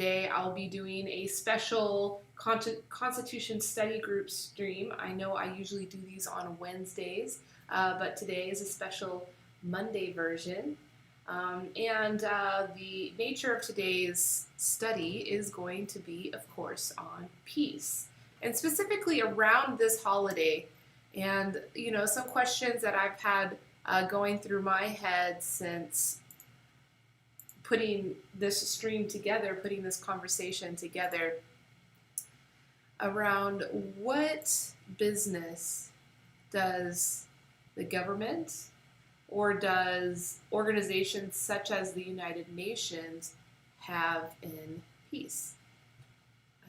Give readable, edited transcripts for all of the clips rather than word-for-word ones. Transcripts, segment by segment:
Today I'll be doing a special Constitution Study Group stream. I know I usually do these on Wednesdays, but today is a special Monday version. The nature of today's study is going to be, of course, on peace, and specifically around this holiday. And, some questions that I've had going through my head since putting this stream together, putting this conversation together around what business does the government or does organizations such as the United Nations have in peace?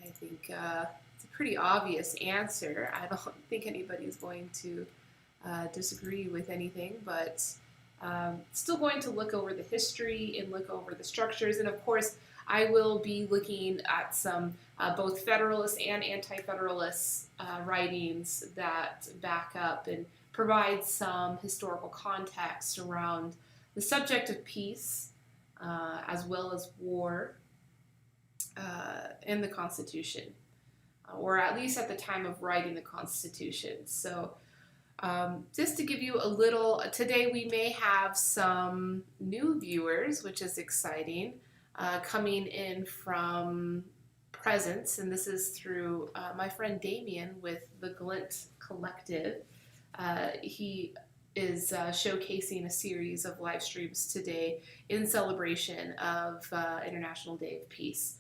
I think it's a pretty obvious answer. I don't think anybody's going to disagree with anything, but still going to look over the history and look over the structures. And of course, I will be looking at some both Federalist and Anti-Federalist writings that back up and provide some historical context around the subject of peace as well as war in the Constitution, or at least at the time of writing the Constitution. So just to give you a little, today we may have some new viewers, which is exciting, coming in from Presence, and this is through my friend Damien with the Glint Collective. He is showcasing a series of live streams today in celebration of International Day of Peace.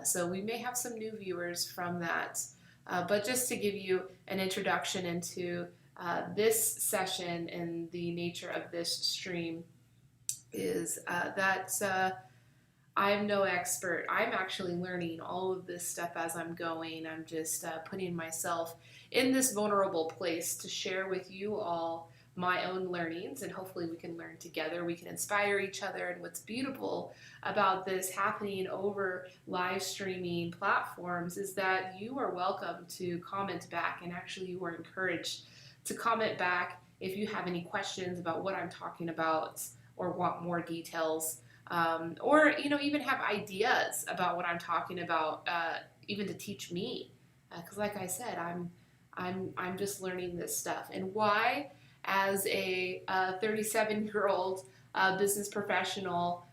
So we may have some new viewers from that, but just to give you an introduction into this session and the nature of this stream is that I'm no expert. I'm actually learning all of this stuff as I'm going. I'm just putting myself in this vulnerable place to share with you all my own learnings, and hopefully we can learn together. We can inspire each other. And what's beautiful about this happening over live streaming platforms is that you are welcome to comment back, and actually you are encouraged to comment back if you have any questions about what I'm talking about or want more details, or even have ideas about what I'm talking about, even to teach me, because like I said, I'm just learning this stuff. And why, as a 37-year-old business professional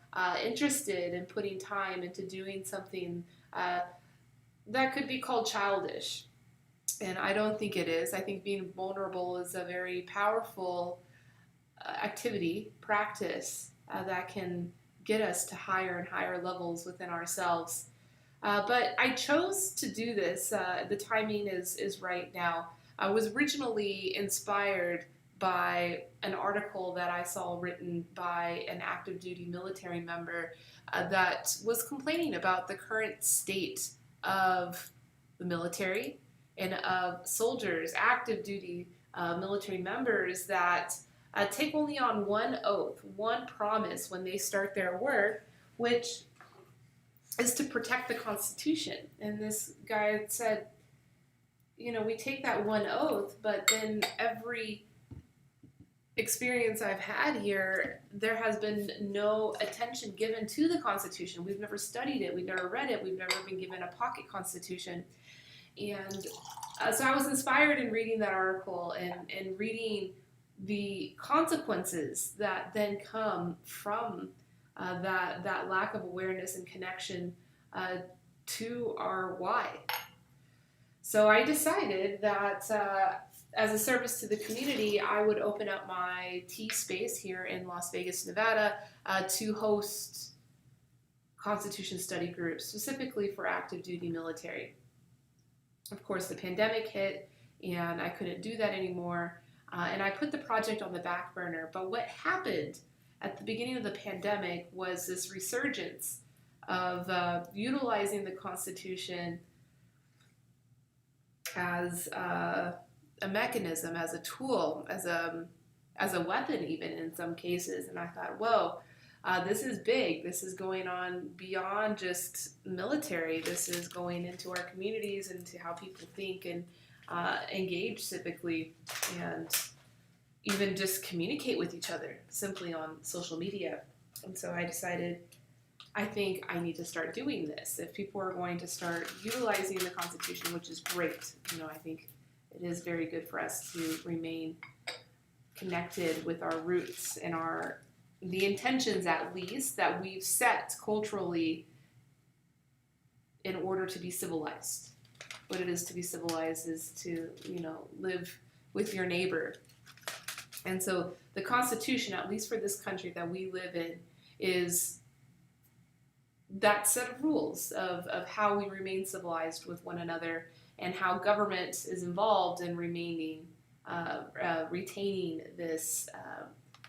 interested in putting time into doing something that could be called childish. And I don't think it is. I think being vulnerable is a very powerful activity, practice that can get us to higher and higher levels within ourselves. But I chose to do this. The timing is right now. I was originally inspired by an article that I saw written by an active duty military member that was complaining about the current state of the military and of soldiers, active duty military members that take only on one oath, one promise when they start their work, which is to protect the Constitution. And this guy said, we take that one oath, but then every experience I've had here, there has been no attention given to the Constitution. We've never studied it, we've never read it, we've never been given a pocket Constitution. And so I was inspired in reading that article and reading the consequences that then come from that lack of awareness and connection to our why. So I decided that as a service to the community, I would open up my tea space here in Las Vegas, Nevada, to host Constitution study groups, specifically for active duty military. Of course, the pandemic hit, and I couldn't do that anymore, and I put the project on the back burner. But what happened at the beginning of the pandemic was this resurgence of utilizing the Constitution as a mechanism, as a tool, as a weapon even in some cases. And I thought, whoa, this is big. This is going on beyond just military. This is going into our communities and into how people think and engage civically and even just communicate with each other simply on social media. And so I decided I think I need to start doing this. If people are going to start utilizing the Constitution, which is great, I think it is very good for us to remain connected with our roots and the intentions, at least, that we've set culturally in order to be civilized. What it is to be civilized is to, live with your neighbor. And so the Constitution, at least for this country that we live in, is that set of rules of how we remain civilized with one another and how government is involved in retaining this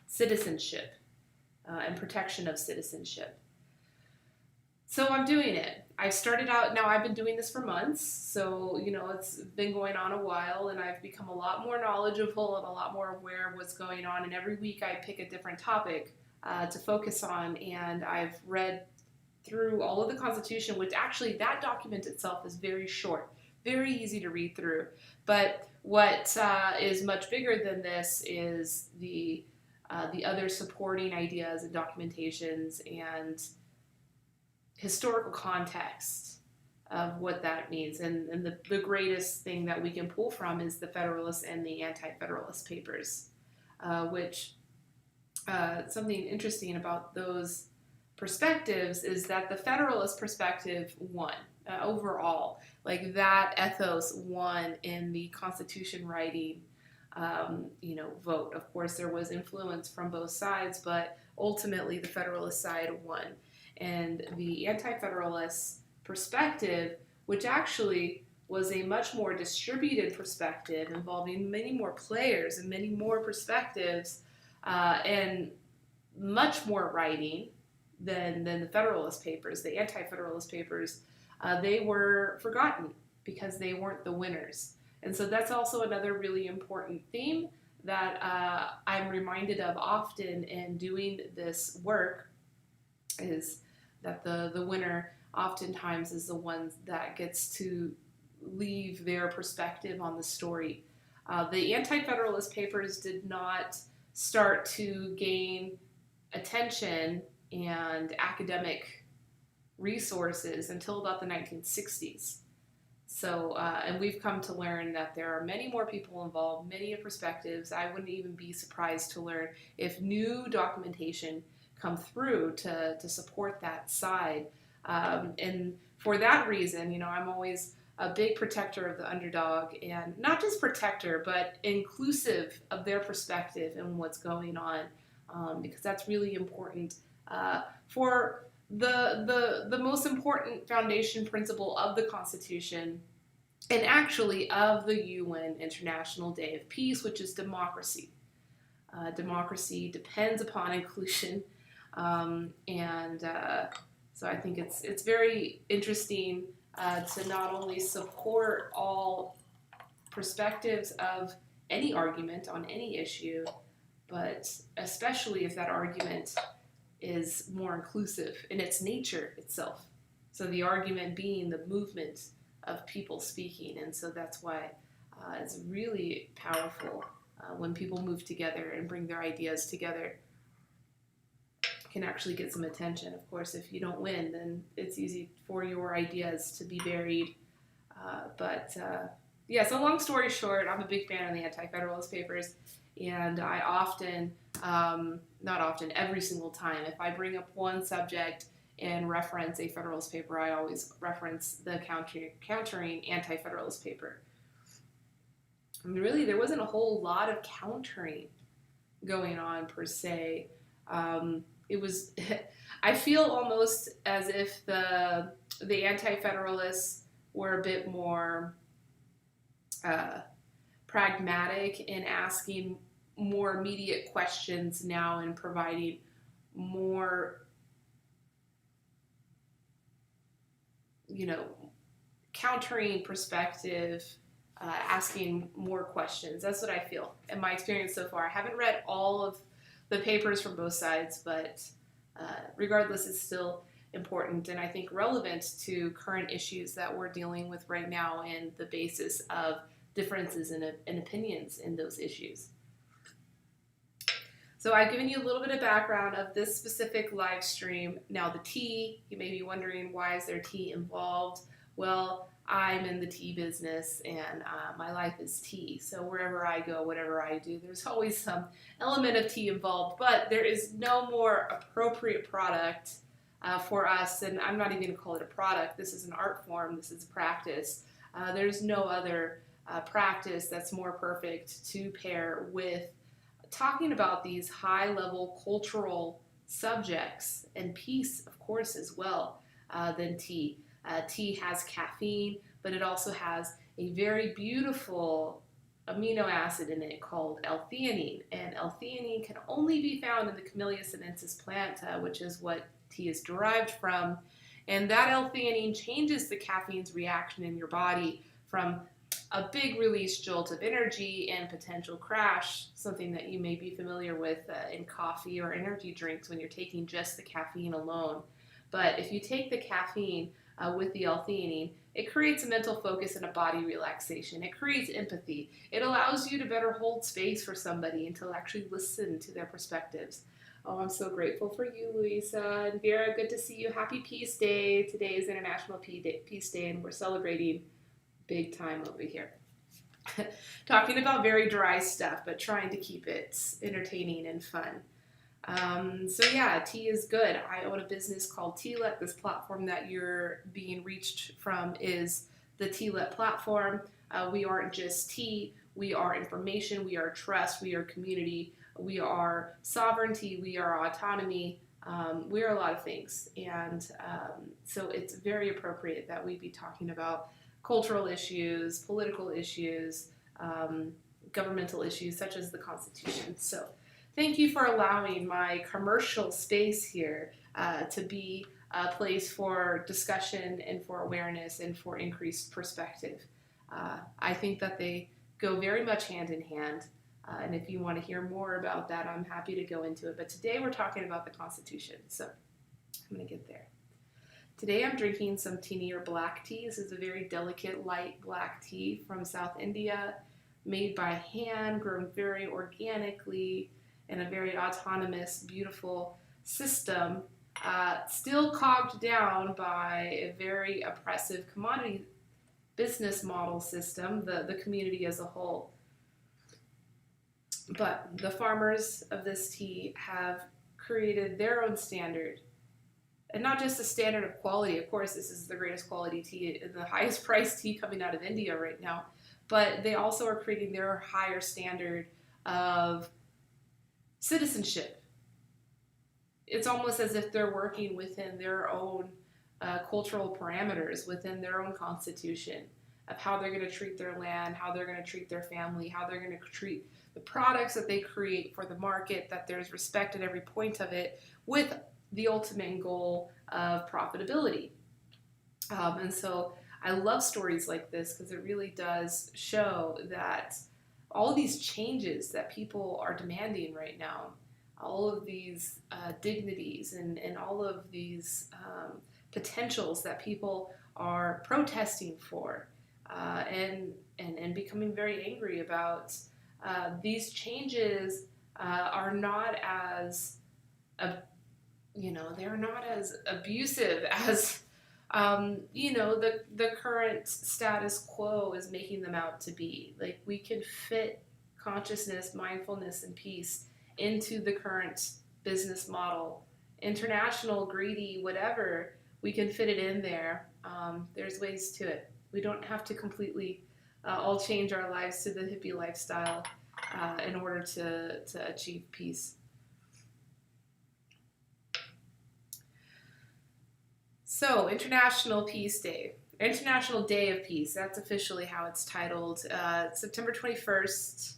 citizenship and protection of citizenship. So I'm doing it. I've started out, now I've been doing this for months, so, it's been going on a while, and I've become a lot more knowledgeable and a lot more aware of what's going on, and every week I pick a different topic to focus on, and I've read through all of the Constitution, which actually that document itself is very short, very easy to read through, but what is much bigger than this is the other supporting ideas and documentations and historical context of what that means. And the greatest thing that we can pull from is the Federalist and the Anti-Federalist Papers, which something interesting about those perspectives is that the Federalist perspective won overall. Like that ethos won in the Constitution writing vote. Of course, there was influence from both sides, but ultimately the Federalist side won. And the Anti-Federalist perspective, which actually was a much more distributed perspective involving many more players and many more perspectives and much more writing than the Federalist Papers. The Anti-Federalist Papers, they were forgotten because they weren't the winners. And so that's also another really important theme that I'm reminded of often in doing this work, is that the winner oftentimes is the one that gets to leave their perspective on the story. The Anti-Federalist Papers did not start to gain attention and academic resources until about the 1960s. So, and we've come to learn that there are many more people involved, many perspectives. I wouldn't even be surprised to learn if new documentation come through to support that side. And for that reason, I'm always a big protector of the underdog, and not just protector, but inclusive of their perspective and what's going on, because that's really important for the most important foundation principle of the Constitution, and actually of the UN International Day of Peace, which is democracy. Democracy depends upon inclusion, so I think it's very interesting to not only support all perspectives of any argument on any issue, but especially if that argument is more inclusive in its nature itself. So the argument being the movement of people speaking, and so that's why it's really powerful when people move together and bring their ideas together. Can actually get some attention. Of course, if you don't win, then it's easy for your ideas to be buried. Yeah, so long story short, I'm a big fan of the Anti-Federalist Papers, and I often, not often, every single time, if I bring up one subject and reference a Federalist paper, I always reference the countering Anti-Federalist paper. I mean, really, there wasn't a whole lot of countering going on per se. It was, I feel almost as if the Anti-Federalists were a bit more pragmatic in asking more immediate questions now and providing more, countering perspective, asking more questions. That's what I feel in my experience so far. I haven't read all of the papers from both sides, but regardless, it's still important and I think relevant to current issues that we're dealing with right now and the basis of differences in opinions in those issues. So I've given you a little bit of background of this specific live stream. Now the tea, you may be wondering, why is there tea involved? Well, I'm in the tea business, and my life is tea. So wherever I go, whatever I do, there's always some element of tea involved, but there is no more appropriate product for us, and I'm not even going to call it a product. This is an art form. This is a practice. There's no other practice that's more perfect to pair with talking about these high-level cultural subjects, and peace, of course, as well, than tea. Tea has caffeine, but it also has a very beautiful amino acid in it called L-theanine, and L-theanine can only be found in the Camellia sinensis plant, which is what tea is derived from, and that L-theanine changes the caffeine's reaction in your body from a big release jolt of energy and potential crash, something that you may be familiar with in coffee or energy drinks when you're taking just the caffeine alone. But if you take the caffeine with the L-theanine, it creates a mental focus and a body relaxation. It creates empathy. It allows you to better hold space for somebody and to actually listen to their perspectives. Oh, I'm so grateful for you, Louisa. And Vera, good to see you. Happy Peace Day. Today is International Peace Day, and we're celebrating big time over here. Talking about very dry stuff, but trying to keep it entertaining and fun. So yeah, tea is good. I own a business called Tealet. This platform that you're being reached from is the Tealet platform. We aren't just tea. We are information. We are trust. We are community. We are sovereignty. We are autonomy. We are a lot of things. And so it's very appropriate that we be talking about cultural issues, political issues, governmental issues such as the Constitution. So thank you for allowing my commercial space here to be a place for discussion and for awareness and for increased perspective. I think that they go very much hand in hand. And if you want to hear more about that, I'm happy to go into it. But today we're talking about the Constitution. So I'm going to get there. Today I'm drinking some tinea or black tea. This is a very delicate, light black tea from South India, made by hand, grown very organically, in a very autonomous, beautiful system, still cogged down by a very oppressive commodity business model system, the community as a whole. But the farmers of this tea have created their own standard, and not just a standard of quality. Of course, this is the greatest quality tea, the highest priced tea coming out of India right now, but they also are creating their higher standard of citizenship. It's almost as if they're working within their own cultural parameters, within their own constitution, of how they're going to treat their land, how they're going to treat their family, how they're going to treat the products that they create for the market, that there's respect at every point of it, with the ultimate goal of profitability. And so I love stories like this because it really does show that all these changes that people are demanding right now, all of these dignities and all of these potentials that people are protesting for and becoming very angry about, these changes are not as they're not as abusive as the current status quo is making them out to be. Like, we can fit consciousness, mindfulness, and peace into the current business model. International, greedy, whatever, we can fit it in there. There's ways to it. We don't have to completely all change our lives to the hippie lifestyle in order to achieve peace. So, International Peace Day, International Day of Peace, that's officially how it's titled. September 21st,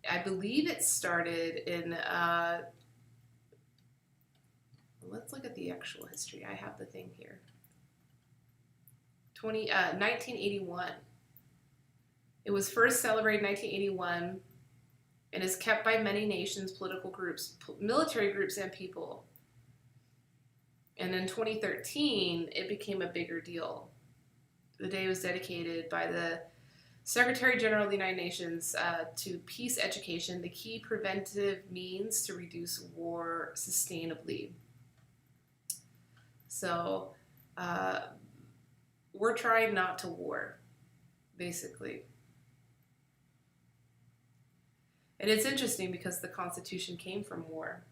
I believe it started in, let's look at the actual history. I have the thing here. 1981. It was first celebrated in 1981 and is kept by many nations, political groups, military groups, and people. And in 2013, it became a bigger deal. The day was dedicated by the Secretary General of the United Nations to peace education, the key preventive means to reduce war sustainably. So we're trying not to war, basically. And it's interesting because the Constitution came from war.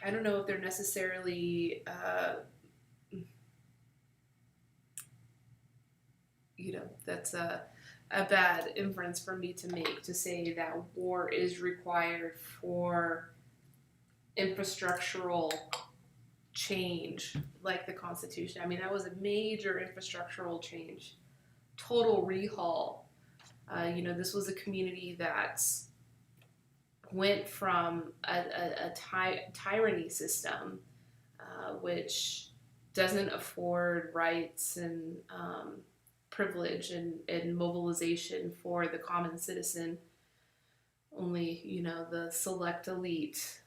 I don't know if they're necessarily, that's a bad inference for me to make, to say that war is required for infrastructural change like the Constitution. I mean, that was a major infrastructural change, total rehaul. This was a community that went from a tyranny system, which doesn't afford rights and privilege and mobilization for the common citizen. Only, the select elite,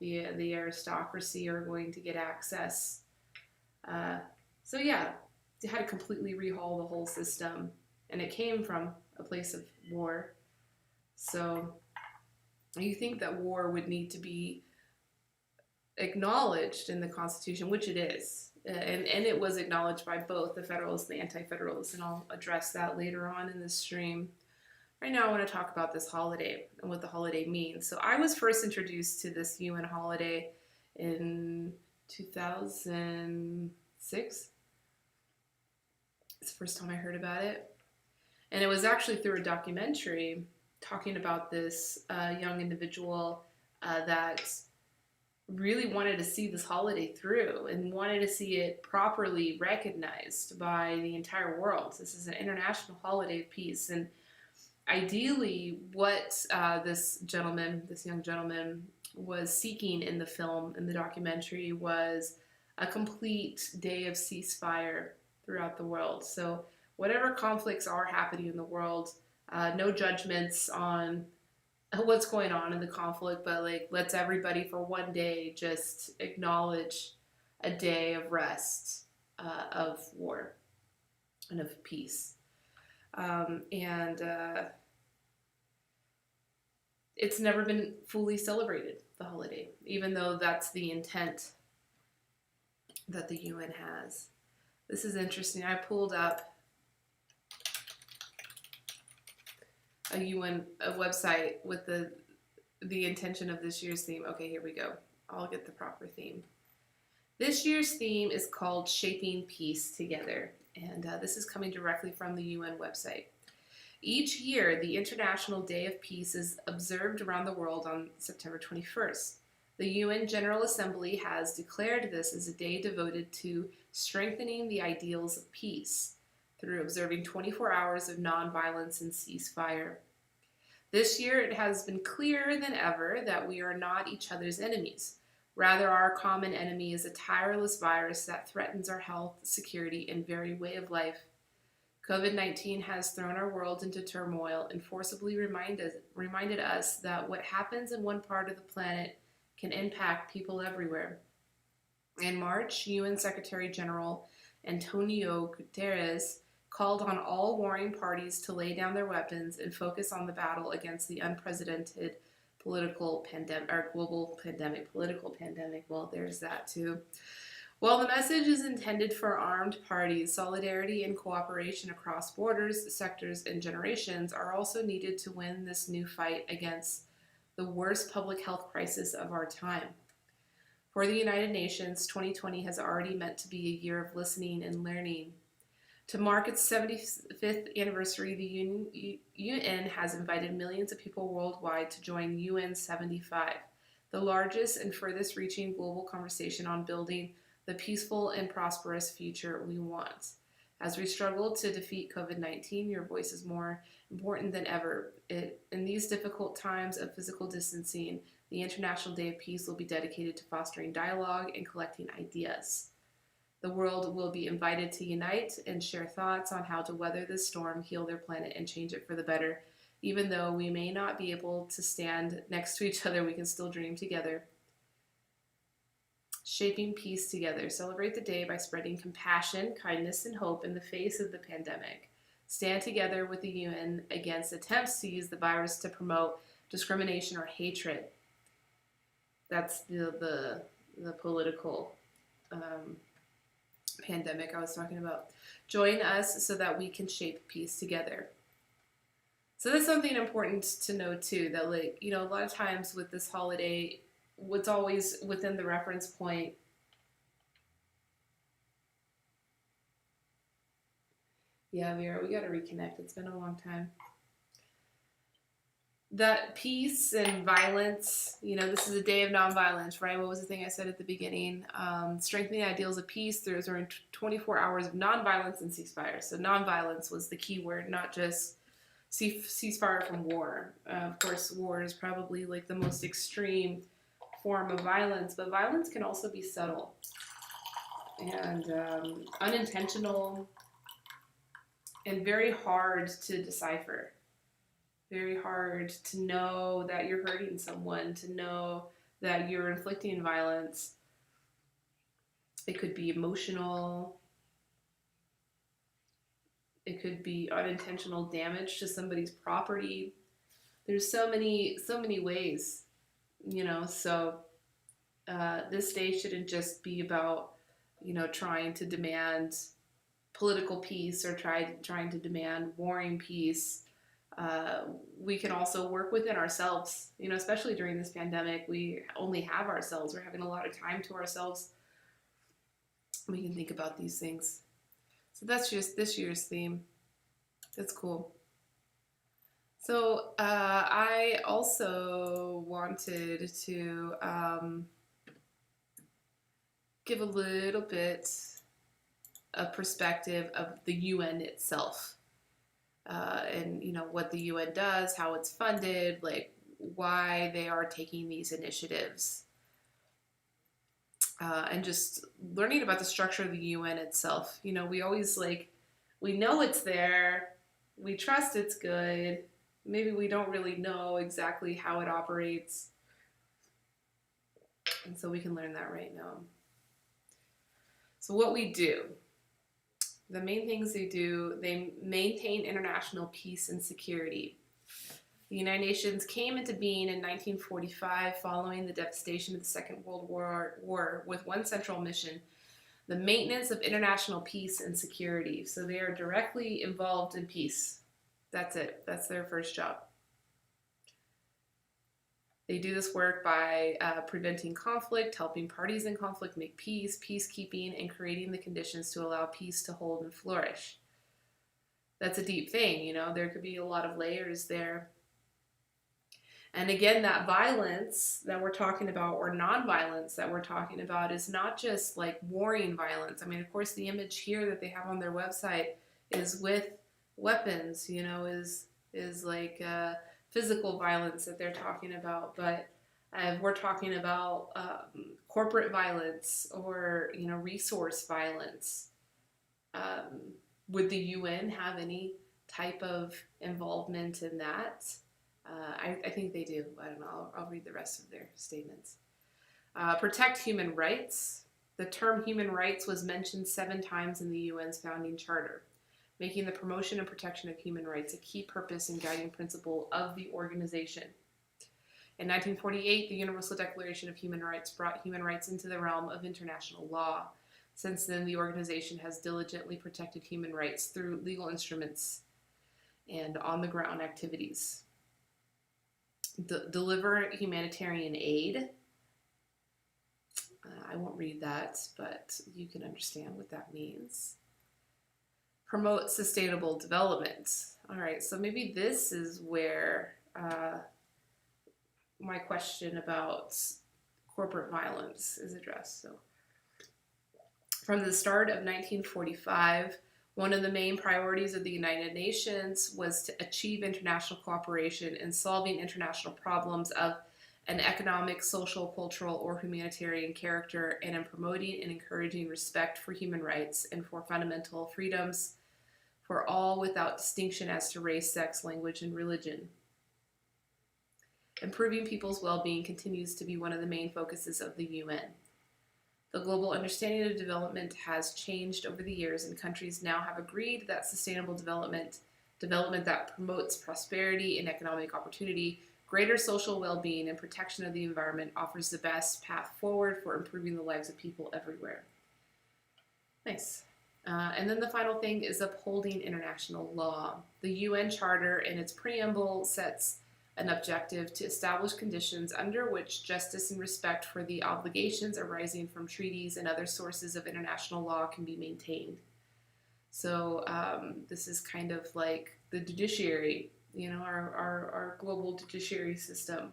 the aristocracy are going to get access. So yeah, they had to completely rehaul the whole system, and it came from a place of war. So you think that war would need to be acknowledged in the Constitution, which it is. And it was acknowledged by both the Federalists and the Anti-Federalists, and I'll address that later on in this stream. Right now I want to talk about this holiday and what the holiday means. So I was first introduced to this UN holiday in 2006. It's the first time I heard about it. And it was actually through a documentary talking about this young individual that really wanted to see this holiday through and wanted to see it properly recognized by the entire world. This is an international holiday of peace. And ideally, what this young gentleman, was seeking in the film, in the documentary, was a complete day of ceasefire throughout the world. So whatever conflicts are happening in the world, no judgments on what's going on in the conflict, but let's everybody for one day just acknowledge a day of rest, of war and of peace. It's never been fully celebrated, the holiday, even though that's the intent that the UN has. This is interesting. I pulled up a UN website with the intention of this year's theme. Okay, here we go. I'll get the proper theme. This year's theme is called Shaping Peace Together, and this is coming directly from the UN website. Each year, the International Day of Peace is observed around the world on September 21st. The UN General Assembly has declared this as a day devoted to strengthening the ideals of peace through observing 24 hours of nonviolence and ceasefire. This year, it has been clearer than ever that we are not each other's enemies. Rather, our common enemy is a tireless virus that threatens our health, security, and very way of life. COVID-19 has thrown our world into turmoil and forcibly reminded us that what happens in one part of the planet can impact people everywhere. In March, UN Secretary General Antonio Guterres called on all warring parties to lay down their weapons and focus on the battle against the unprecedented global pandemic. Well, there's that too. While the message is intended for armed parties, solidarity and cooperation across borders, sectors, and generations are also needed to win this new fight against the worst public health crisis of our time. For the United Nations, 2020 has already meant to be a year of listening and learning. To mark its 75th anniversary, the UN has invited millions of people worldwide to join UN 75, the largest and furthest reaching global conversation on building the peaceful and prosperous future we want. As we struggle to defeat COVID-19, your voice is more important than ever. In these difficult times of physical distancing, the International Day of Peace will be dedicated to fostering dialogue and collecting ideas. The world will be invited to unite and share thoughts on how to weather this storm, heal their planet, and change it for the better. Even though we may not be able to stand next to each other, we can still dream together. Shaping peace together. Celebrate the day by spreading compassion, kindness, and hope in the face of the pandemic. Stand together with the UN against attempts to use the virus to promote discrimination or hatred. That's the political pandemic I was talking about. Join us so that we can shape peace together. So that's something important to know too, that like, a lot of times with this holiday, what's always within the reference point Vera, we got to reconnect. It's been a long time. That peace and violence, this is a day of nonviolence, right? What was the thing I said at the beginning? Strengthening ideals of peace through 24 hours of nonviolence and ceasefire. So nonviolence was the key word, not just ceasefire from war. Of course, war is probably like the most extreme form of violence, but violence can also be subtle and unintentional and very hard to decipher. Very hard to know that you're hurting someone, to know that you're inflicting violence. It could be emotional. It could be unintentional damage to somebody's property. There's so many ways, so this day shouldn't just be about, trying to demand political peace or trying to demand warring peace. We can also work within ourselves, especially during this pandemic. We only have ourselves. We're having a lot of time to ourselves. We can think about these things. So that's just this year's theme. That's cool. So I also wanted to give a little bit of perspective of the UN itself. And what the UN does, how it's funded, like why they are taking these initiatives, and just learning about the structure of the UN itself. We always we know it's there, we trust it's good, maybe we don't really know exactly how it operates, and so we can learn that right now. So what we do. The main things they do, they maintain international peace and security. The United Nations came into being in 1945 following the devastation of the Second World War with one central mission, the maintenance of international peace and security. So they are directly involved in peace. That's it. That's their first job. They do this work by preventing conflict, helping parties in conflict make peace, peacekeeping, and creating the conditions to allow peace to hold and flourish. That's a deep thing, there could be a lot of layers there. And again, that violence that we're talking about, or nonviolence that we're talking about, is not just like warring violence. I mean, of course, the image here that they have on their website is with weapons, is like physical violence that they're talking about, but we're talking about corporate violence or resource violence. Would the UN have any type of involvement in that? I think they do. I don't know. I'll read the rest of their statements. Protect human rights. The term human rights was mentioned 7 times in the UN's founding charter, making the promotion and protection of human rights a key purpose and guiding principle of the organization. In 1948, the Universal Declaration of Human Rights brought human rights into the realm of international law. Since then, the organization has diligently protected human rights through legal instruments and on-the-ground activities. Deliver humanitarian aid. I won't read that, but you can understand what that means. Promote sustainable development. All right, so maybe this is where my question about corporate violence is addressed. So, from the start of 1945, one of the main priorities of the United Nations was to achieve international cooperation in solving international problems of an economic, social, cultural, or humanitarian character, and in promoting and encouraging respect for human rights and for fundamental freedoms for all without distinction as to race, sex, language, and religion. Improving people's well-being continues to be one of the main focuses of the UN. The global understanding of development has changed over the years, and countries now have agreed that sustainable development that promotes prosperity and economic opportunity, greater social well-being, and protection of the environment offers the best path forward for improving the lives of people everywhere. Nice. And then the final thing is upholding international law. The UN Charter in its preamble sets an objective to establish conditions under which justice and respect for the obligations arising from treaties and other sources of international law can be maintained. So this is kind of like the judiciary, you know, our global judiciary system.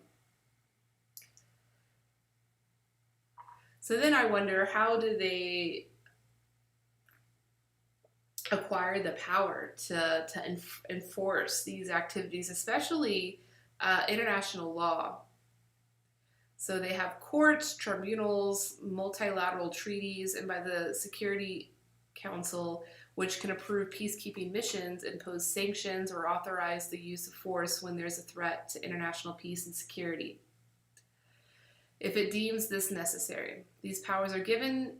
So then I wonder, how do they acquire the power to enforce these activities, especially international law? So they have courts, tribunals, multilateral treaties, and by the Security Council, which can approve peacekeeping missions, impose sanctions, or authorize the use of force when there's a threat to international peace and security, if it deems this necessary. These powers are given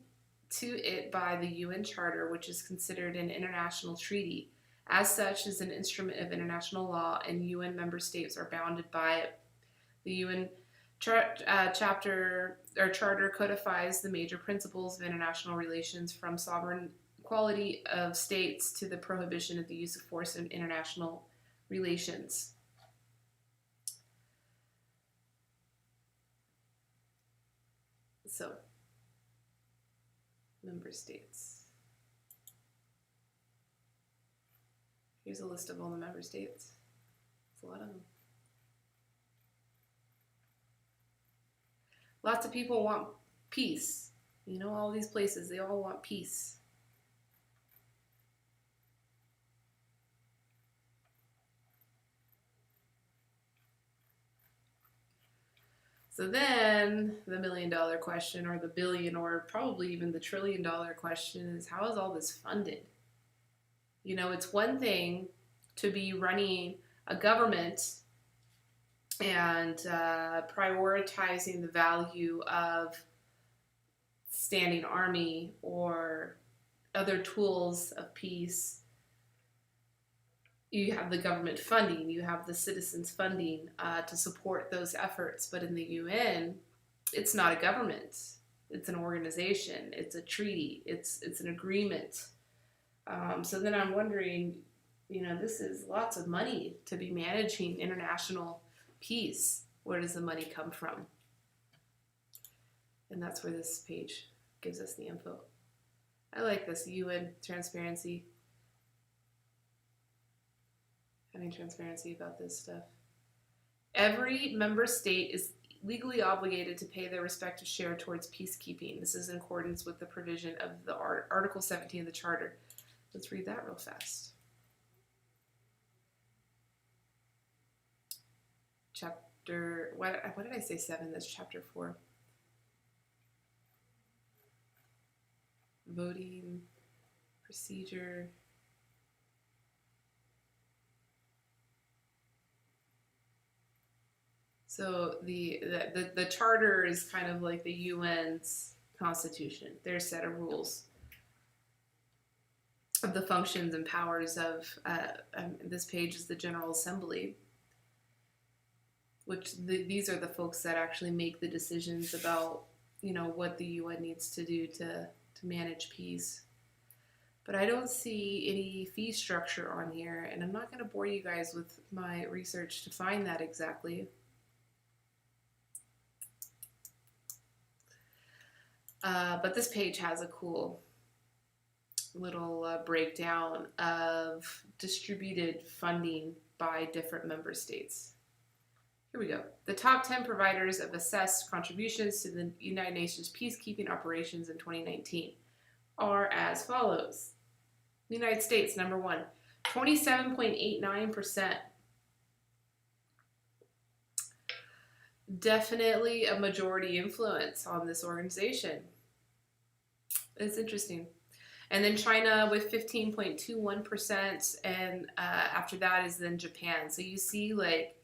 to it by the UN Charter, which is considered an international treaty. As such, is an instrument of international law, and UN member states are bounded by it. The UN Charter codifies the major principles of international relations, from sovereign equality of states to the prohibition of the use of force in international relations. So, member states. Here's a list of all the member states. It's a lot of them. Lots of people want peace. You know, all these places, they all want peace. So then the $1 million question, or the billion, or probably even the $1 trillion question is, how is all this funded? You know, it's one thing to be running a government and prioritizing the value of standing army or other tools of peace. You have the government funding, you have the citizens funding to support those efforts. But in the UN, it's not a government. It's an organization. It's a treaty. It's an agreement. So then I'm wondering, you know, this is lots of money to be managing international peace. Where does the money come from? And that's where this page gives us the info. I like this UN transparency. Having transparency about this stuff. Every member state is legally obligated to pay their respective share towards peacekeeping. This is in accordance with the provision of the Article 17 of the Charter. Let's read that real fast. Chapter, what did I say 7? That's chapter 4. Voting, procedure. So the charter is kind of like the UN's constitution, their set of rules of the functions and powers of, this page is the General Assembly, which these are the folks that actually make the decisions about, you know, what the UN needs to do to manage peace. But I don't see any fee structure on here, and I'm not going to bore you guys with my research to find that exactly. But this page has a cool little breakdown of distributed funding by different member states. Here we go. The top 10 providers of assessed contributions to the United Nations peacekeeping operations in 2019 are as follows. The United States, number 1, 27.89%. Definitely a majority influence on this organization. It's interesting. And then China with 15.21%, and after that is then Japan. So you see like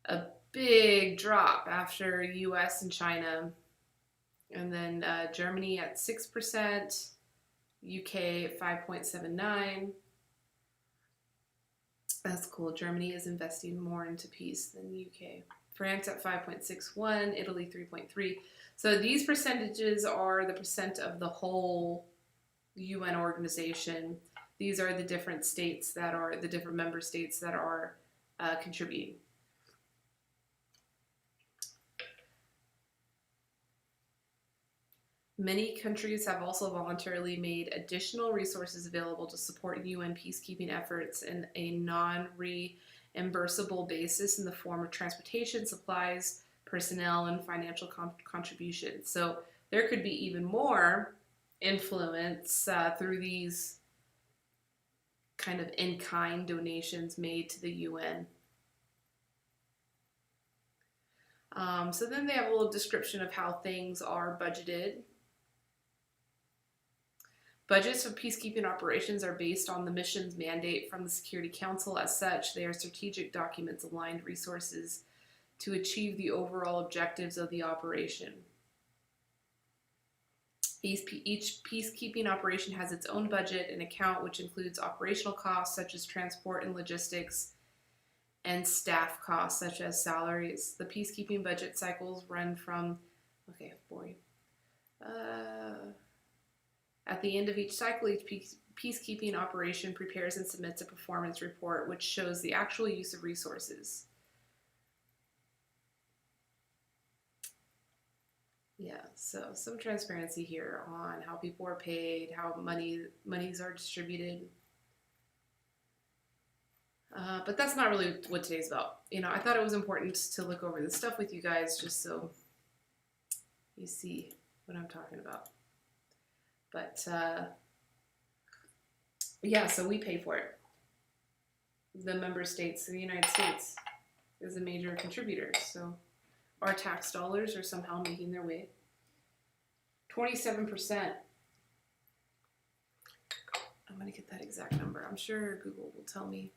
a big drop after US and China. And then Germany at 6%, UK at 5.79. That's cool. Germany is investing more into peace than the UK. France at 5.61, Italy 3.3. So these percentages are the percent of the whole UN organization. These are the different states that are, the different member states that are contributing. Many countries have also voluntarily made additional resources available to support UN peacekeeping efforts in a non-reimbursable basis in the form of transportation, supplies, personnel, and financial contributions. So there could be even more influence through these kind of in-kind donations made to the UN. So then they have a little description of how things are budgeted. Budgets of peacekeeping operations are based on the mission's mandate from the Security Council. As such, they are strategic documents aligned resources to achieve the overall objectives of the operation. Each peacekeeping operation has its own budget and account, which includes operational costs such as transport and logistics, and staff costs such as salaries. The peacekeeping budget cycles run from, okay, boring. At the end of each cycle, each peacekeeping operation prepares and submits a performance report which shows the actual use of resources. Yeah, so some transparency here on how people are paid, how monies are distributed. But that's not really what today's about. You know, I thought it was important to look over this stuff with you guys just so you see what I'm talking about. But, yeah, so we pay for it. The member states, the United States, is a major contributor. So our tax dollars are somehow making their way. 27%. I'm going to get that exact number. I'm sure Google will tell me.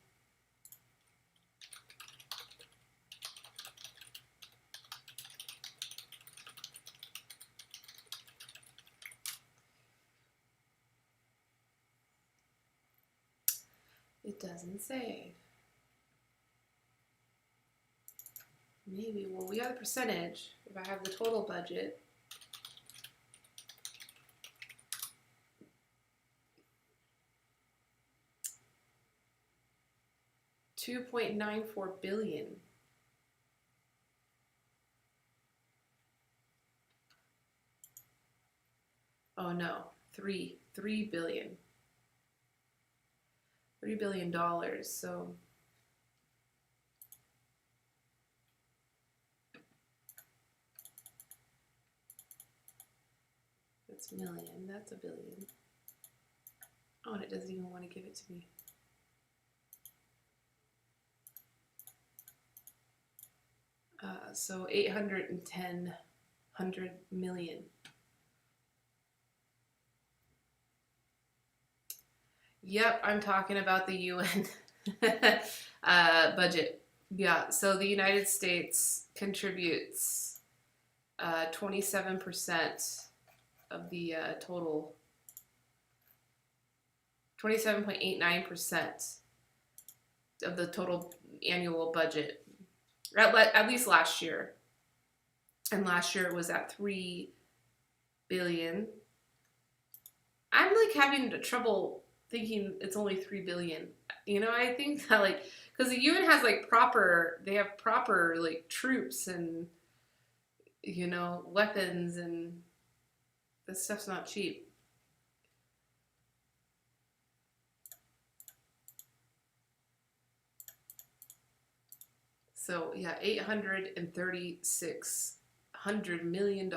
It doesn't say. Maybe, well, we got the percentage. If I have the total budget. $2.94 billion. Oh no, $3 billion. $3 billion, so that's million, that's a billion. Oh, and it doesn't even want to give it to me. So 810 million. Yep, I'm talking about the UN budget. Yeah, so the United States contributes 27% of the total, 27.89% of the total annual budget, at least last year. And last year it was at $3 billion. I'm like having trouble thinking it's only $3 billion. You know, I think that like, because the UN has like they have proper like troops and, you know, weapons, and this stuff's not cheap. So yeah, $836 million.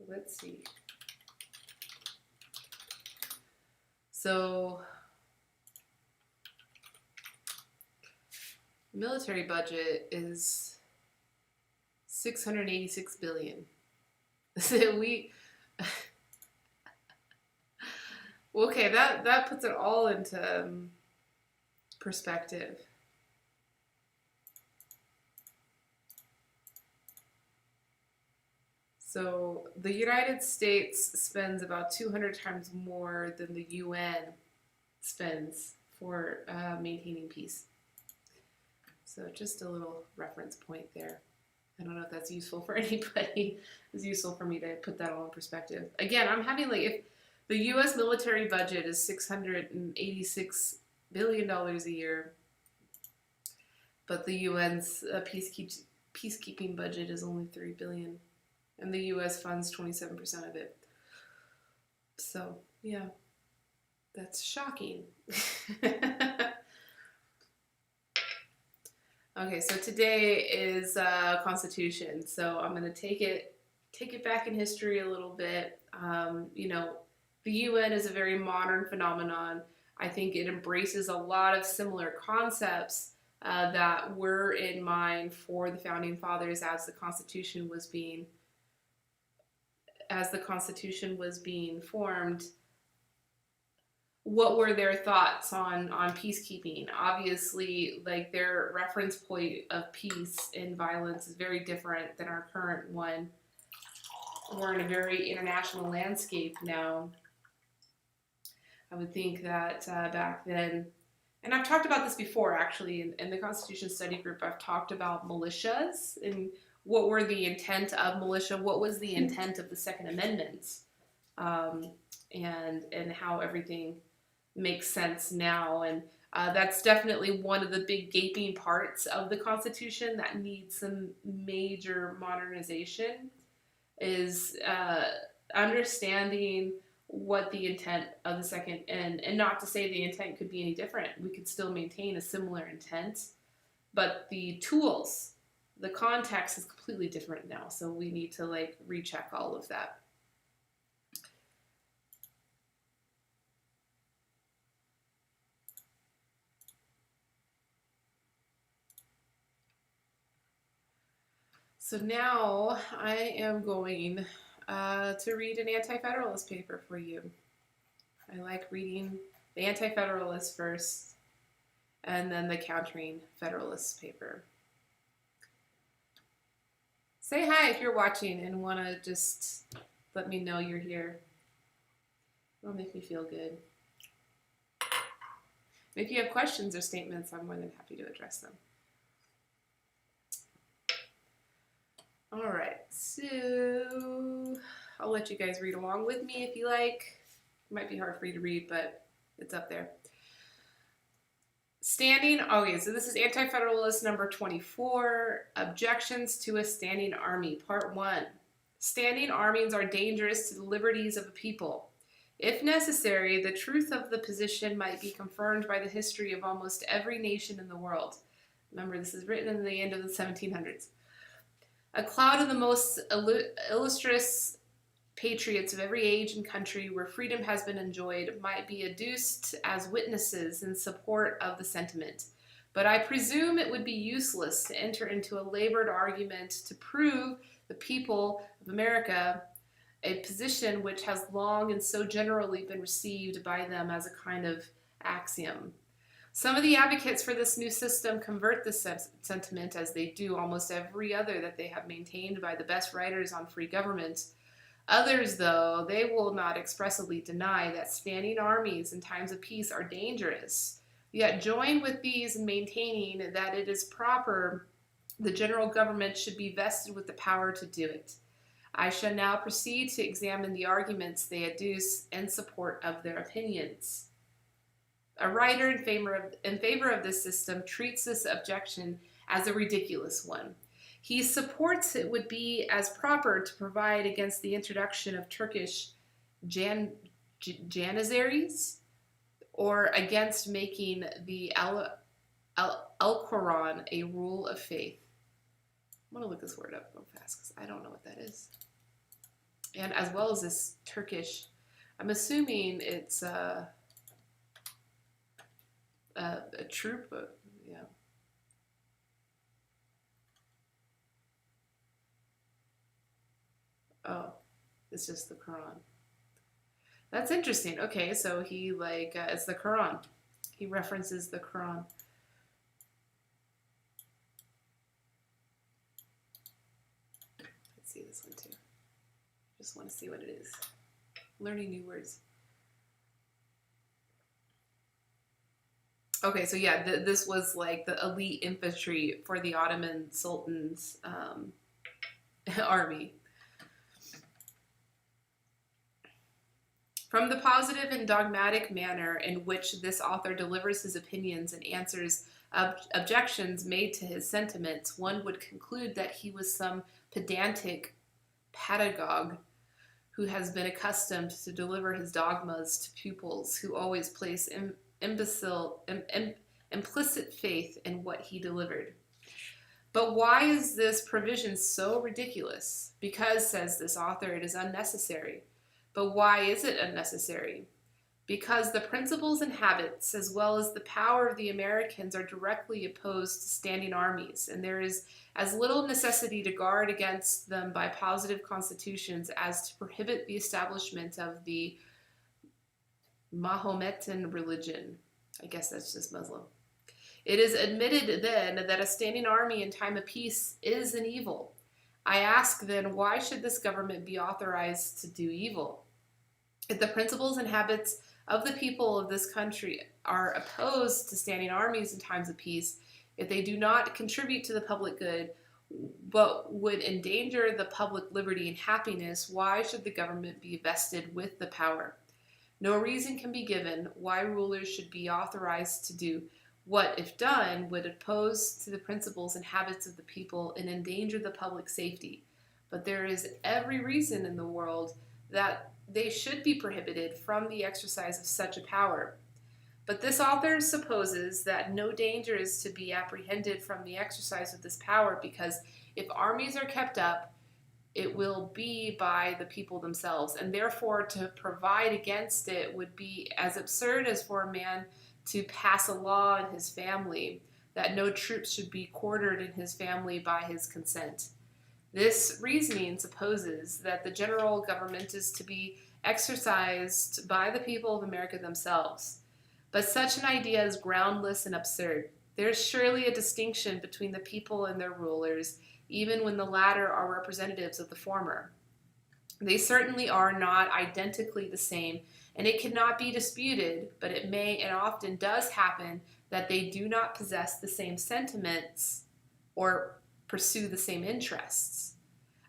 Let's see. So military budget is $686 billion. So okay, that puts it all into perspective. So the United States spends about 200 times more than the UN spends for maintaining peace. So just a little reference point there. I don't know if that's useful for anybody. It's useful for me to put that all in perspective. Again, I'm having like, if the U.S. military budget is $686 billion a year, but the UN's peacekeeping budget is only $3 billion, and the U.S. funds 27% of it. So, yeah, that's shocking. Okay, so today is Constitution. So I'm going to take it back in history a little bit. You know, the UN is a very modern phenomenon. I think it embraces a lot of similar concepts that were in mind for the founding fathers as the Constitution was being formed. What were their thoughts on peacekeeping? Obviously, like, their reference point of peace and violence is very different than our current one. We're in a very international landscape now. I would think that back then, and I've talked about this before actually in the Constitution Study Group, I've talked about militias and what were the intent of militia, what was the intent of the Second Amendment, and how everything makes sense now. And that's definitely one of the big gaping parts of the Constitution that needs some major modernization, is understanding what the intent of the second, and not to say the intent could be any different. We could still maintain a similar intent, but the tools, the context is completely different now. So we need to like recheck all of that. So now I am going to read an Anti-Federalist paper for you. I like reading the Anti-Federalist first, and then the Countering Federalist paper. Say hi if you're watching and want to just let me know you're here. It'll make me feel good. If you have questions or statements, I'm more than happy to address them. All right, so I'll let you guys read along with me if you like. It might be hard for you to read, but it's up there. Okay, so this is Anti-Federalist number 24, Objections to a Standing Army, Part 1. Standing armies are dangerous to the liberties of a people. If necessary, the truth of the position might be confirmed by the history of almost every nation in the world. Remember, this is written in the end of the 1700s. A cloud of the most illustrious patriots of every age and country where freedom has been enjoyed might be adduced as witnesses in support of the sentiment. But I presume it would be useless to enter into a labored argument to prove the people of America a position which has long and so generally been received by them as a kind of axiom. Some of the advocates for this new system convert this sentiment, as they do almost every other that they have maintained by the best writers on free government. Others, though, they will not expressly deny that standing armies in times of peace are dangerous, yet join with these in maintaining that it is proper the general government should be vested with the power to do it. I shall now proceed to examine the arguments they adduce in support of their opinions. A writer in favor of this system treats this objection as a ridiculous one. He supports it would be as proper to provide against the introduction of Turkish Janissaries, or against making the Al-Quran a rule of faith. I'm going to look this word up real fast because I don't know what that is. And as well as this Turkish, I'm assuming it's a troop, yeah. Oh, it's just the Quran. That's interesting. Okay, so he it's the Quran. He references the Quran. Let's see this one too. just want to see what it is. Learning new words. Okay, so yeah, this was like the elite infantry for the Ottoman Sultan's army. From the positive and dogmatic manner in which this author delivers his opinions and answers objections made to his sentiments, one would conclude that he was some pedantic pedagogue who has been accustomed to deliver his dogmas to pupils who always place implicit faith in what he delivered. But why is this provision so ridiculous? Because, says this author, it is unnecessary. But why is it unnecessary? Because the principles and habits, as well as the power of the Americans, are directly opposed to standing armies, and there is as little necessity to guard against them by positive constitutions as to prohibit the establishment of the Mahometan religion. I guess that's just Muslim. It is admitted then that a standing army in time of peace is an evil. I ask then, why should this government be authorized to do evil? If the principles and habits of the people of this country are opposed to standing armies in times of peace, if they do not contribute to the public good, but would endanger the public liberty and happiness, why should the government be vested with the power? No reason can be given why rulers should be authorized to do what, if done, would oppose to the principles and habits of the people and endanger the public safety. But there is every reason in the world that they should be prohibited from the exercise of such a power. But this author supposes that no danger is to be apprehended from the exercise of this power, because if armies are kept up, it will be by the people themselves, and therefore to provide against it would be as absurd as for a man to pass a law in his family that no troops should be quartered in his family by his consent. This reasoning supposes that the general government is to be exercised by the people of America themselves. But such an idea is groundless and absurd. There is surely a distinction between the people and their rulers, even when the latter are representatives of the former. They certainly are not identically the same, and it cannot be disputed, but it may and often does happen that they do not possess the same sentiments or pursue the same interests.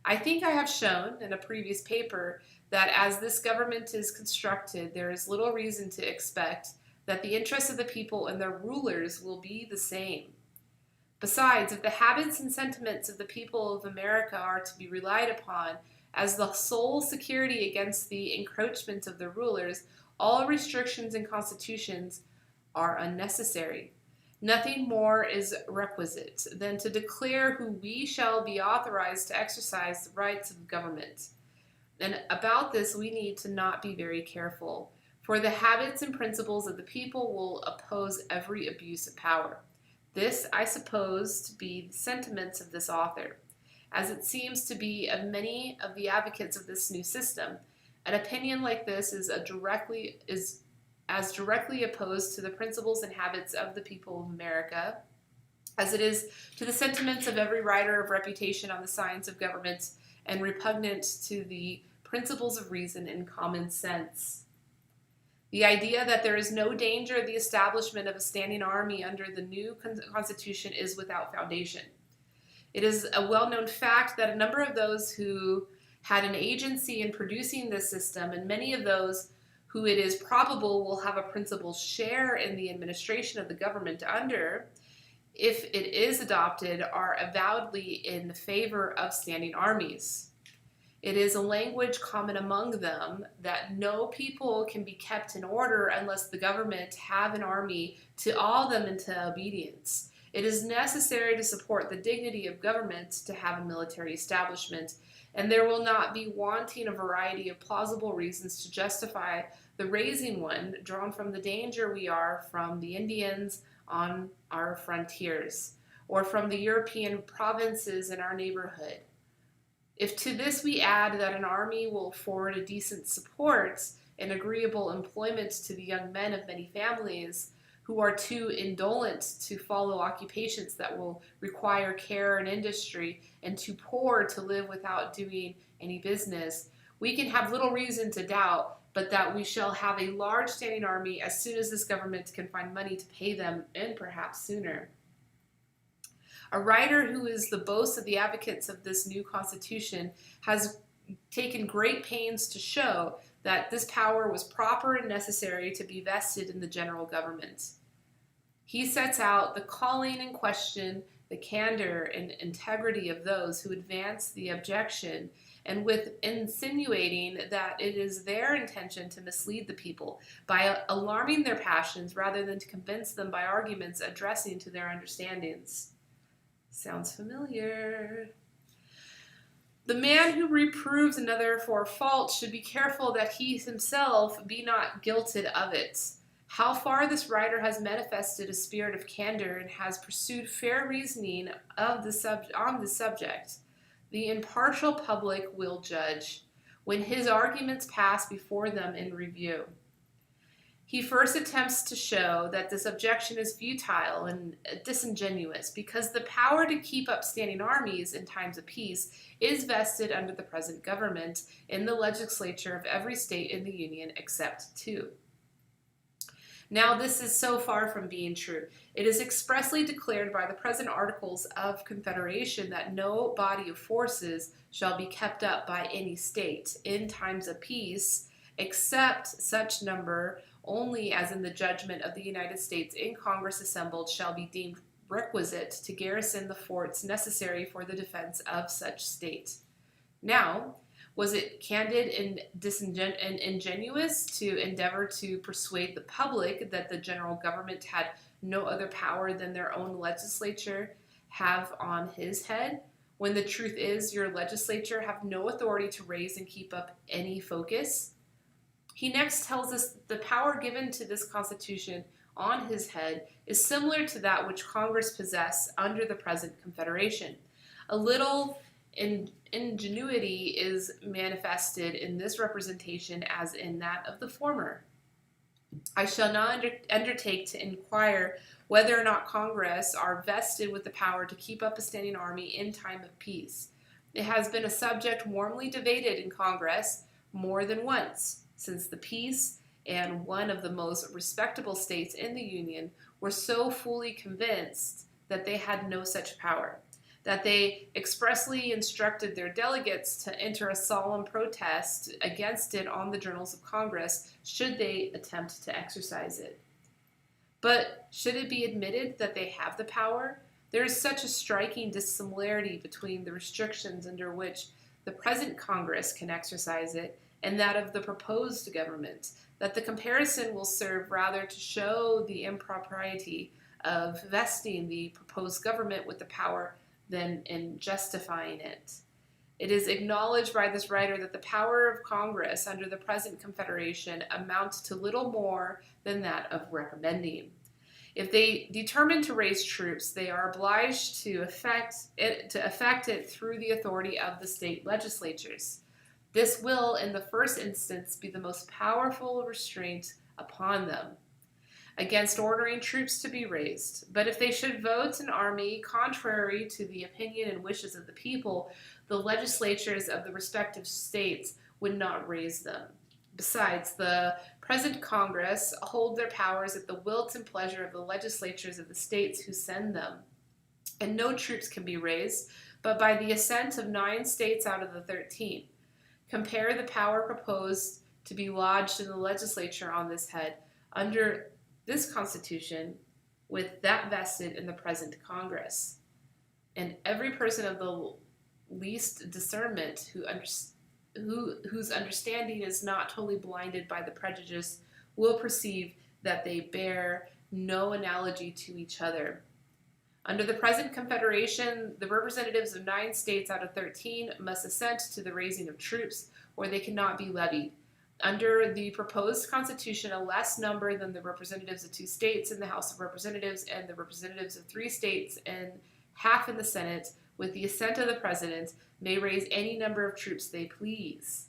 I think I have shown in a previous paper that as this government is constructed, there is little reason to expect that the interests of the people and their rulers will be the same. Besides, if the habits and sentiments of the people of America are to be relied upon as the sole security against the encroachment of the rulers, all restrictions and constitutions are unnecessary. Nothing more is requisite than to declare who we shall be authorized to exercise the rights of government. And about this we need to not be very careful, for the habits and principles of the people will oppose every abuse of power. This I suppose to be the sentiments of this author, as it seems to be of many of the advocates of this new system. An opinion like this is as directly opposed to the principles and habits of the people of America as it is to the sentiments of every writer of reputation on the science of government, and repugnant to the principles of reason and common sense. The idea that there is no danger of the establishment of a standing army under the new Constitution is without foundation. It is a well-known fact that a number of those who had an agency in producing this system, and many of those who it is probable will have a principal share in the administration of the government under, if it is adopted, are avowedly in favor of standing armies. It is a language common among them that no people can be kept in order unless the government have an army to awe them into obedience. It is necessary to support the dignity of government to have a military establishment, and there will not be wanting a variety of plausible reasons to justify the raising one, drawn from the danger we are from the Indians on our frontiers, or from the European provinces in our neighborhood. If to this we add that an army will afford a decent support and agreeable employment to the young men of many families who are too indolent to follow occupations that will require care and industry, and too poor to live without doing any business, we can have little reason to doubt, but that we shall have a large standing army as soon as this government can find money to pay them, and perhaps sooner. A writer who is the boast of the advocates of this new constitution has taken great pains to show that this power was proper and necessary to be vested in the general government. He sets out the calling in question the candor and integrity of those who advance the objection, and with insinuating that it is their intention to mislead the people by alarming their passions rather than to convince them by arguments addressing to their understandings. Sounds familiar. The man who reproves another for a fault should be careful that he himself be not guilted of it. How far this writer has manifested a spirit of candor and has pursued fair reasoning on the subject, the impartial public will judge when his arguments pass before them in review. He first attempts to show that this objection is futile and disingenuous because the power to keep up standing armies in times of peace is vested under the present government in the legislature of every state in the Union except 2. Now, this is so far from being true. It is expressly declared by the present Articles of Confederation that no body of forces shall be kept up by any state in times of peace, except such number only as in the judgment of the United States in Congress assembled shall be deemed requisite to garrison the forts necessary for the defense of such state. Now, was it candid and ingenuous to endeavor to persuade the public that the general government had no other power than their own legislature have on his head, when the truth is your legislature have no authority to raise and keep up any focus? He next tells us that the power given to this Constitution on his head is similar to that which Congress possess under the present Confederation. A little ingenuity is manifested in this representation as in that of the former. I shall not undertake to inquire whether or not Congress are vested with the power to keep up a standing army in time of peace. It has been a subject warmly debated in Congress more than once, since the peace and one of the most respectable states in the Union were so fully convinced that they had no such power, that they expressly instructed their delegates to enter a solemn protest against it on the journals of Congress should they attempt to exercise it. But should it be admitted that they have the power, there is such a striking dissimilarity between the restrictions under which the present Congress can exercise it and that of the proposed government, that the comparison will serve rather to show the impropriety of vesting the proposed government with the power than in justifying it. It is acknowledged by this writer that the power of Congress under the present Confederation amounts to little more than that of recommending. If they determine to raise troops, they are obliged to effect it through the authority of the state legislatures. This will, in the first instance, be the most powerful restraint upon them against ordering troops to be raised. But if they should vote an army contrary to the opinion and wishes of the people, the legislatures of the respective states would not raise them. Besides, the present Congress hold their powers at the will and pleasure of the legislatures of the states who send them, and no troops can be raised but by the assent of 9 states out of the 13. Compare the power proposed to be lodged in the legislature on this head under this Constitution with that vested in the present Congress. And every person of the least discernment whose understanding is not totally blinded by the prejudice will perceive that they bear no analogy to each other. Under the present Confederation, the representatives of 9 states out of 13 must assent to the raising of troops, or they cannot be levied. Under the proposed Constitution, a less number than the representatives of 2 states in the House of Representatives and the representatives of 3 states and half in the Senate, with the assent of the President, may raise any number of troops they please.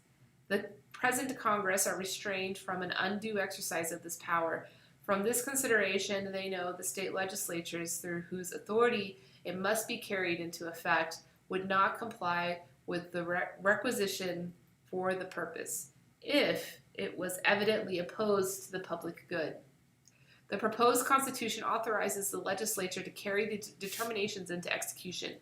The present Congress are restrained from an undue exercise of this power. From this consideration, they know the state legislatures through whose authority it must be carried into effect would not comply with the requisition for the purpose, if it was evidently opposed to the public good. The proposed Constitution authorizes the legislature to carry the determinations into execution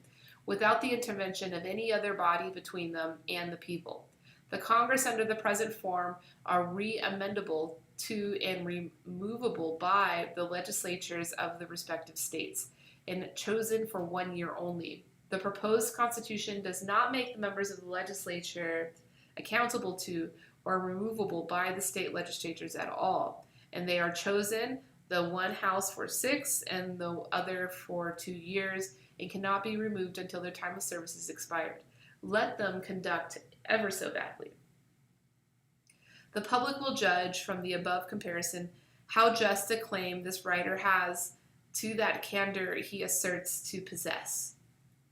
without the intervention of any other body between them and the people. The Congress under the present form are re-amendable to and removable by the legislatures of the respective states, and chosen for 1 year only. The proposed Constitution does not make the members of the legislature accountable to or removable by the state legislatures at all, and they are chosen, the one house for 6 and the other for 2 years, and cannot be removed until their time of service is expired. Let them conduct ever so badly. The public will judge from the above comparison how just a claim this writer has to that candor he asserts to possess.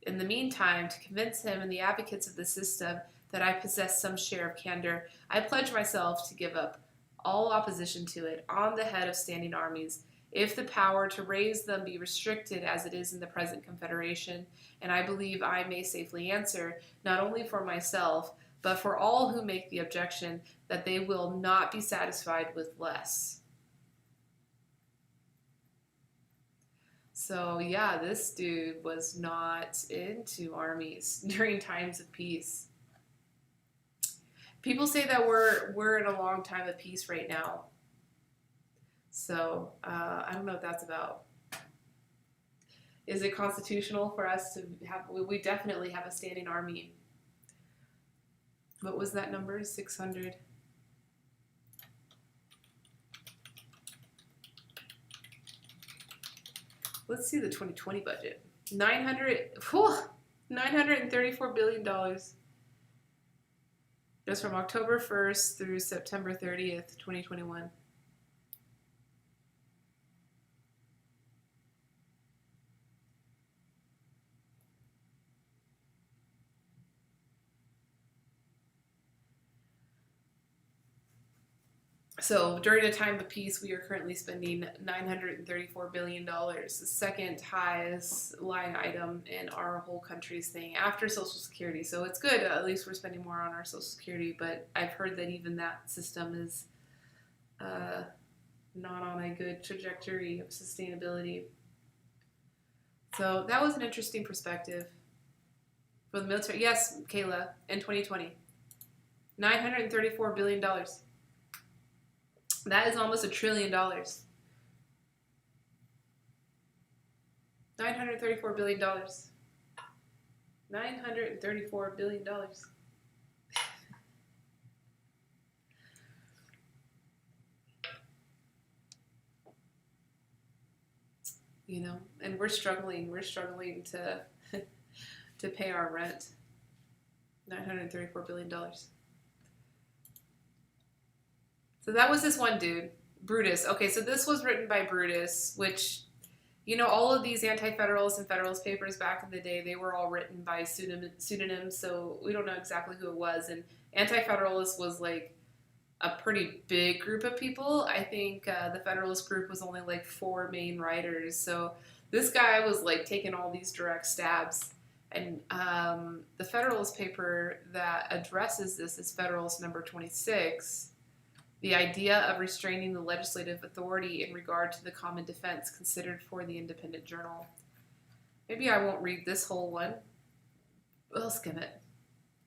In the meantime, to convince him and the advocates of the system that I possess some share of candor, I pledge myself to give up all opposition to it on the head of standing armies, if the power to raise them be restricted as it is in the present Confederation, and I believe I may safely answer, not only for myself, but for all who make the objection, that they will not be satisfied with less. So yeah, this dude was not into armies during times of peace. People say that we're in a long time of peace right now. So I don't know what that's about. Is it constitutional for us to have? We definitely have a standing army. What was that number? 600. Let's see the 2020 budget. $934 billion. Just from October 1st through September 30th, 2021. So during a time of peace, we are currently spending $934 billion, the second highest line item in our whole country's thing after Social Security. So it's good, at least we're spending more on our Social Security, but I've heard that even that system is not on a good trajectory of sustainability. So that was an interesting perspective for the military. Yes, Kayla, in 2020, $934 billion. That is almost $1 trillion. $934 billion. $934 billion. You know, and we're struggling to to pay our rent. $934 billion. So that was this one dude, Brutus. Okay, so this was written by Brutus, which, you know, all of these Anti-Federalist and Federalist papers back in the day, they were all written by pseudonyms, so we don't know exactly who it was. And Anti-Federalist was like a pretty big group of people. I think the Federalist group was only like 4 main writers. So this guy was like taking all these direct stabs. And the Federalist paper that addresses this is Federalist number 26. The idea of restraining the legislative authority in regard to the common defense considered for the Independent Journal. Maybe I won't read this whole one. We'll skim it.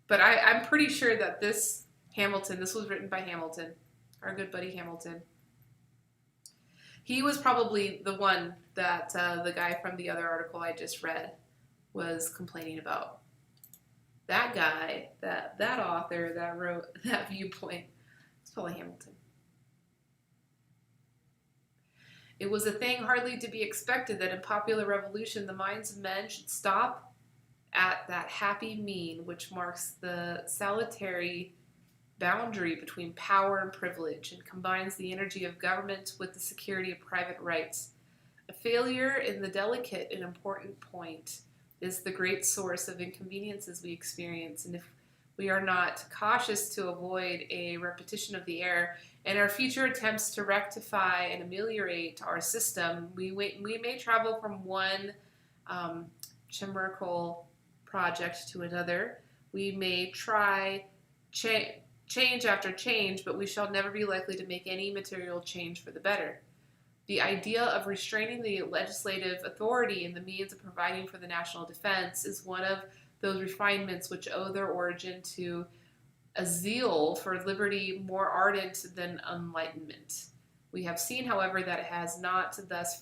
But I'm pretty sure that this was written by Hamilton, our good buddy Hamilton. He was probably the one that the guy from the other article I just read was complaining about. That guy, that author that wrote that viewpoint, it's probably Hamilton. It was a thing hardly to be expected that in popular revolution the minds of men should stop at that happy mean which marks the salutary boundary between power and privilege and combines the energy of government with the security of private rights. A failure in the delicate and important point is the great source of inconveniences we experience, and if we are not cautious to avoid a repetition of the error, and our future attempts to rectify and ameliorate our system, we may travel from one chimerical project to another. We may try change after change, but we shall never be likely to make any material change for the better. The idea of restraining the legislative authority and the means of providing for the national defense is one of those refinements which owe their origin to a zeal for liberty more ardent than enlightenment. We have seen, however, that it has not had thus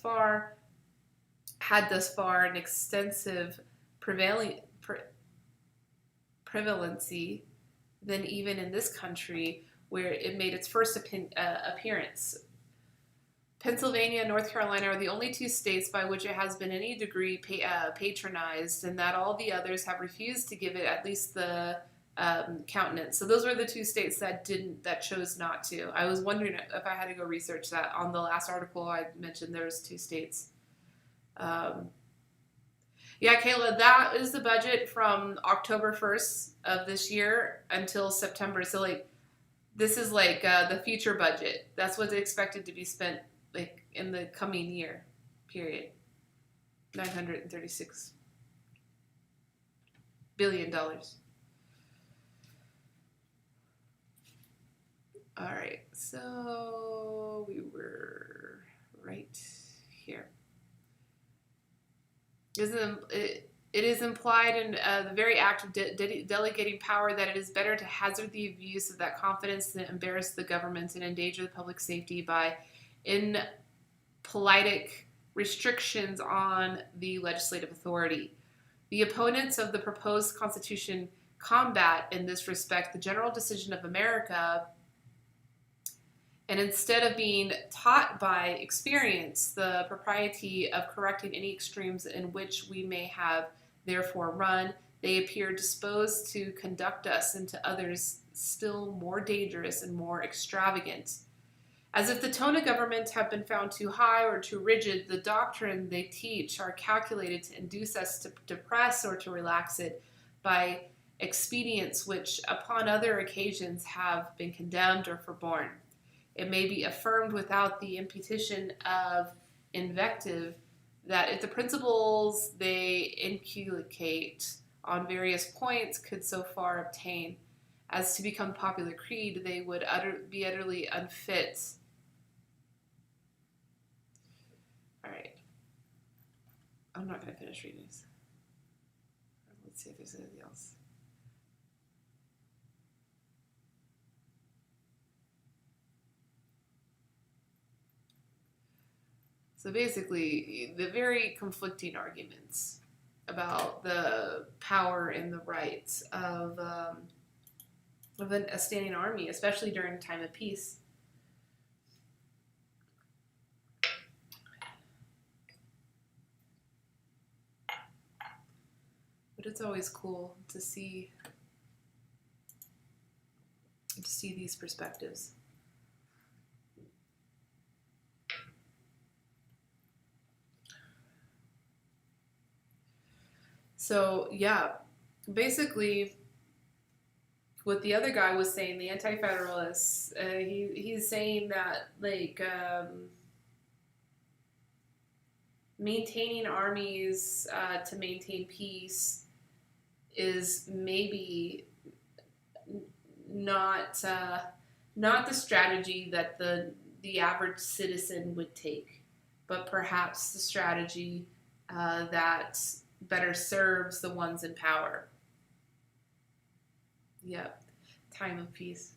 far an extensive prevalency than even in this country where it made its first appearance. Pennsylvania and North Carolina are the only two states by which it has been in any degree patronized, and that all the others have refused to give it at least the countenance. So those were the two states that chose not to. I was wondering if I had to go research that. On the last article I mentioned there was two states. Yeah, Kayla, that is the budget from October 1st of this year until September. So, like, this is like the future budget. That's what's expected to be spent, like, in the coming year, period. $936 billion. All right, so we were right here. It is implied in the very act of delegating power that it is better to hazard the abuse of that confidence than embarrass the government and endanger the public safety by impolitic restrictions on the legislative authority. The opponents of the proposed Constitution combat, in this respect, the general decision of America, and instead of being taught by experience the propriety of correcting any extremes in which we may have therefore run, they appear disposed to conduct us into others still more dangerous and more extravagant. As if the tone of government have been found too high or too rigid, the doctrine they teach are calculated to induce us to depress or to relax it by expedients which upon other occasions have been condemned or forborne. It may be affirmed without the imputation of invective that if the principles they inculcate on various points could so far obtain as to become popular creed, they would be utterly unfit. All right. I'm not going to finish reading this. Let's see if there's anything else. So basically, the very conflicting arguments about the power and the rights of a standing army, especially during a time of peace. But it's always cool to see these perspectives. So, yeah, basically what the other guy was saying, the Anti-Federalists, he's saying that, like, maintaining armies to maintain peace is maybe not the strategy that the average citizen would take, but perhaps the strategy that better serves the ones in power. Yep, time of peace.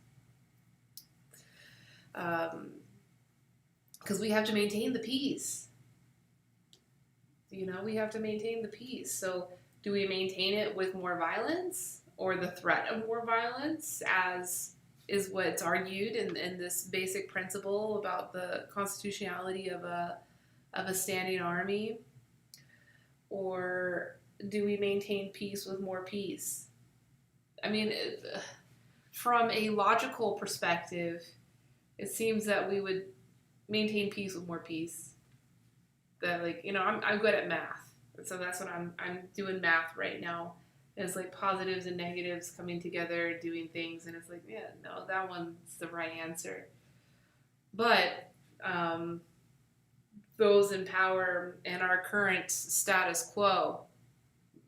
Because we have to maintain the peace. You know, we have to maintain the peace. So do we maintain it with more violence or the threat of more violence, as is what's argued in this basic principle about the constitutionality of a standing army? Or do we maintain peace with more peace? I mean, from a logical perspective, it seems that we would maintain peace with more peace. That, like, you know, I'm good at math, so that's what I'm doing math right now. It's like positives and negatives coming together, doing things, and it's like, yeah, no, that one's the right answer. But those in power and our current status quo,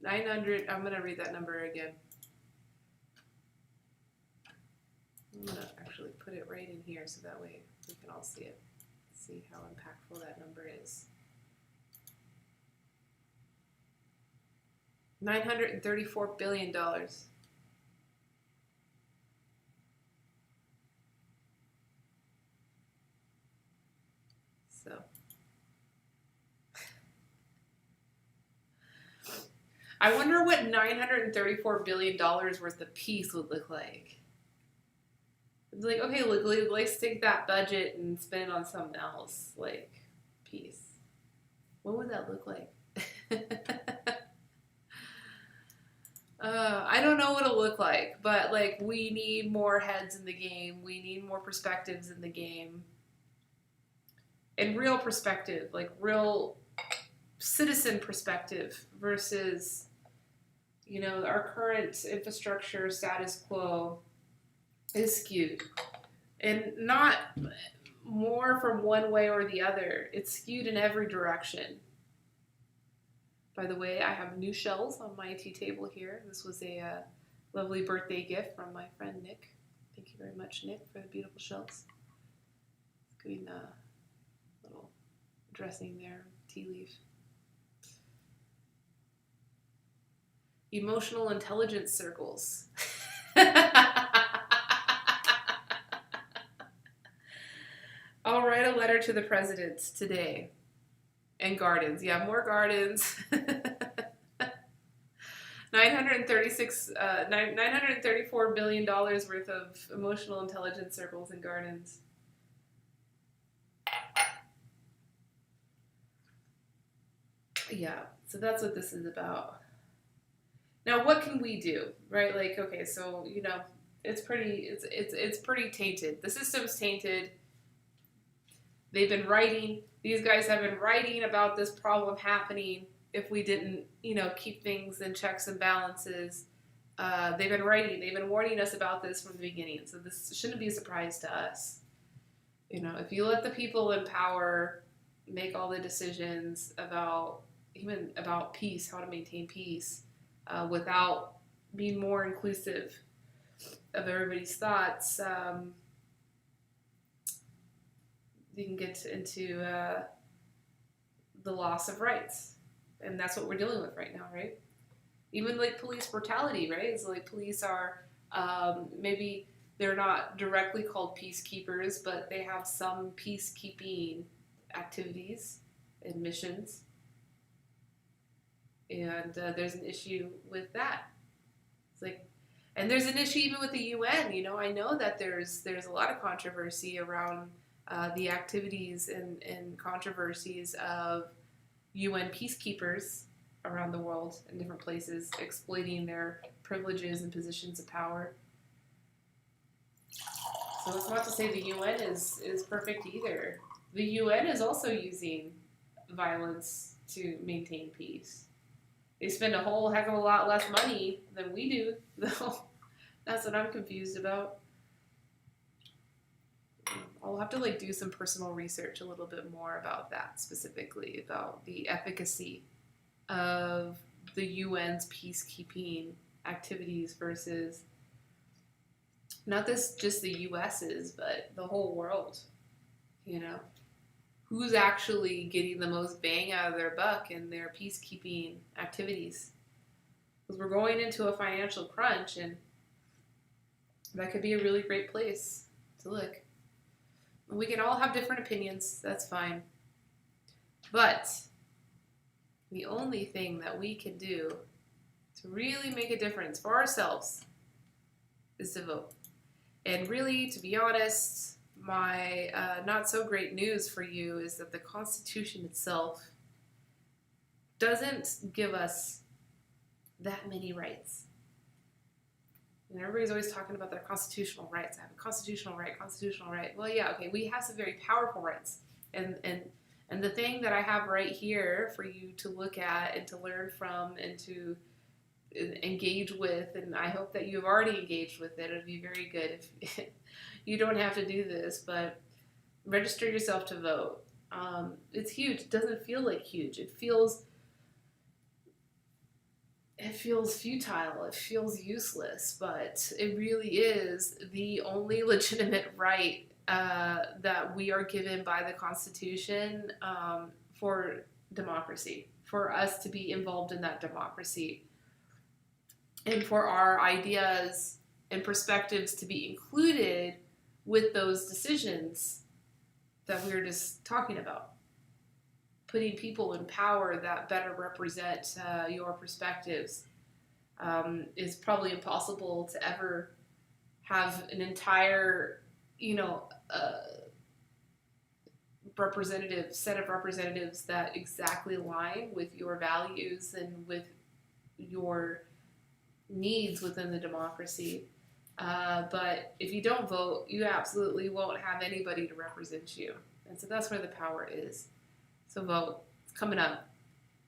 900, I'm going to read that number again. I'm going to actually put it right in here so that way we can all see it. See how impactful that number is. $934 billion. So I wonder what $934 billion worth of peace would look like. It's like, okay, look, let's take that budget and spend it on something else, like peace. What would that look like? I don't know what it'll look like, but like we need more heads in the game. We need more perspectives in the game. And real perspective, like real citizen perspective versus, you know, our current infrastructure status quo is skewed. And not more from one way or the other. It's skewed in every direction. By the way, I have new shells on my tea table here. This was a lovely birthday gift from my friend Nick. Thank you very much, Nick, for the beautiful shells. Getting a little dressing there, tea leaf. Emotional intelligence circles. I'll write a letter to the president today. And gardens. Yeah, more gardens. $934 billion worth of emotional intelligence circles and gardens. Yeah, so that's what this is about. Now, what can we do, right? Like, okay, so, you know, it's pretty tainted. The system's tainted. They've been writing, these guys have been writing about this problem happening if we didn't, you know, keep things in checks and balances. They've been writing, they've been warning us about this from the beginning. So this shouldn't be a surprise to us. You know, if you let the people in power make all the decisions about, even about peace, how to maintain peace, without being more inclusive of everybody's thoughts, you can get into the loss of rights. And that's what we're dealing with right now, right? Even like police brutality, right? It's like police are, maybe they're not directly called peacekeepers, but they have some peacekeeping activities and missions. And there's an issue with that. It's like, and there's an issue even with the UN. You know, I know that there's a lot of controversy around the activities and controversies of UN peacekeepers around the world in different places, exploiting their privileges and positions of power. So it's not to say the UN is perfect either. The UN is also using violence to maintain peace. They spend a whole heck of a lot less money than we do, though. That's what I'm confused about. I'll have to like do some personal research a little bit more about that, specifically about the efficacy of the UN's peacekeeping activities versus not just the US's, but the whole world. You know, who's actually getting the most bang out of their buck in their peacekeeping activities? Because we're going into a financial crunch, and that could be a really great place to look. We can all have different opinions, that's fine. But the only thing that we can do to really make a difference for ourselves is to vote. And really, to be honest, my not so great news for you is that the Constitution itself doesn't give us that many rights. And everybody's always talking about their constitutional rights. I have a constitutional right. Well, yeah, okay, we have some very powerful rights. And the thing that I have right here for you to look at and to learn from and to engage with, and I hope that you've already engaged with it. It would be very good if you don't have to do this, but register yourself to vote. It's huge. It doesn't feel like huge. It feels it feels futile, it feels useless, but it really is the only legitimate right that we are given by the Constitution for democracy, for us to be involved in that democracy, and for our ideas and perspectives to be included with those decisions that we were just talking about. Putting people in power that better represent your perspectives is probably impossible to ever have an entire, representative set of representatives that exactly align with your values and with your needs within the democracy. But if you don't vote, you absolutely won't have anybody to represent you. And so that's where the power is. So vote. It's coming up.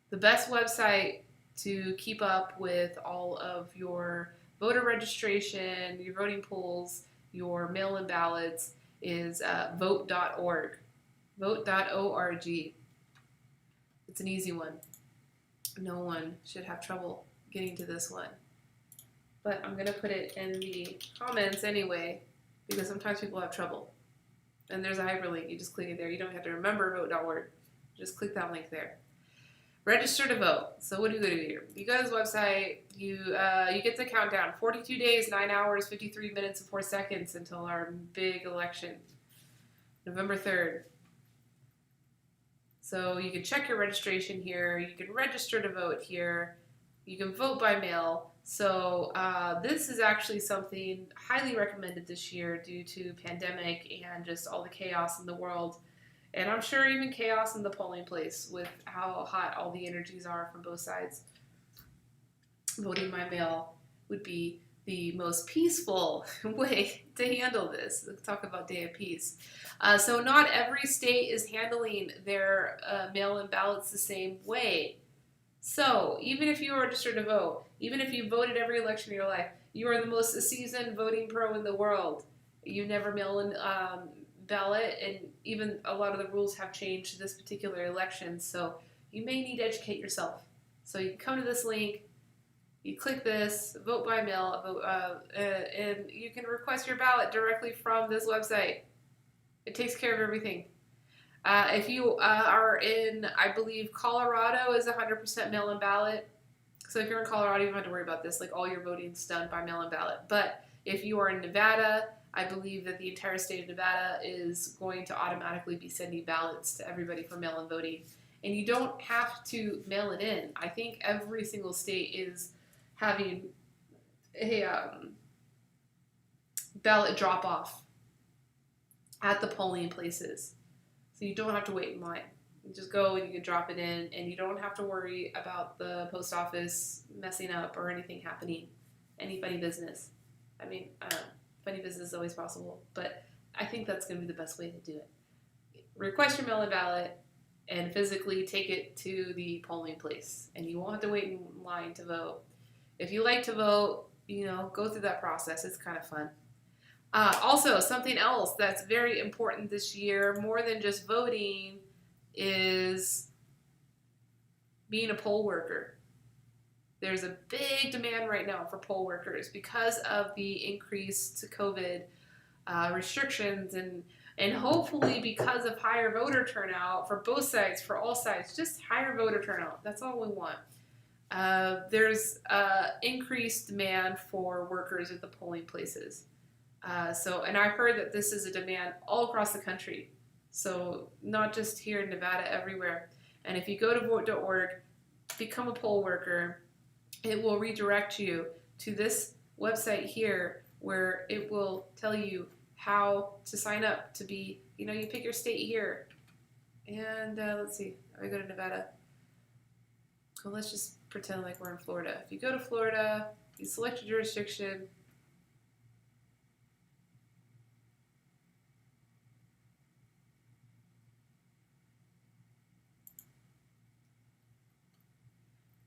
The best website to keep up with all of your voter registration, your voting polls, your mail-in ballots is vote.org. Vote.org. It's an easy one. No one should have trouble getting to this one. But I'm going to put it in the comments anyway, because sometimes people have trouble. And there's a hyperlink. You just click it there. You don't have to remember vote.org. Just click that link there. Register to vote. So what do you do here? You go to this website. You get the countdown. 42 days, 9 hours, 53 minutes, and 4 seconds until our big election, November 3rd. So you can check your registration here. You can register to vote here. You can vote by mail. So this is actually something highly recommended this year due to pandemic and just all the chaos in the world. And I'm sure even chaos in the polling place with how hot all the energies are from both sides. Voting by mail would be the most peaceful way to handle this. Let's talk about Day of Peace. So not every state is handling their mail-in ballots the same way. So even if you are registered to vote, even if you voted every election in your life, you are the most seasoned voting pro in the world. You never mail in ballot, and even a lot of the rules have changed this particular election, so you may need to educate yourself. So you can come to this link, you click this, vote by mail, and you can request your ballot directly from this website. It takes care of everything. If you are in, I believe Colorado is 100% mail-in ballot. So if you're in Colorado, you don't have to worry about this. Like all your voting's done by mail-in ballot. But if you are in Nevada, I believe that the entire state of Nevada is going to automatically be sending ballots to everybody for mail-in voting. And you don't have to mail it in. I think every single state is having a ballot drop-off at the polling places. So you don't have to wait in line. You just go and you can drop it in, and you don't have to worry about the post office messing up or anything happening. Any funny business. I mean, funny business is always possible, but I think that's going to be the best way to do it. Request your mail-in ballot and physically take it to the polling place, and you won't have to wait in line to vote. If you like to vote, go through that process. It's kind of fun. Also, something else that's very important this year, more than just voting, is being a poll worker. There's a big demand right now for poll workers because of the increase to COVID restrictions and hopefully because of higher voter turnout for both sides, for all sides, just higher voter turnout. That's all we want. There's increased demand for workers at the polling places. And I heard that this is a demand all across the country. So not just here in Nevada, everywhere. And if you go to vote.org, become a poll worker, it will redirect you to this website here where it will tell you how to sign up to be, you pick your state here. And let's see, I go to Nevada. Well, let's just pretend like we're in Florida. If you go to Florida, you select your jurisdiction.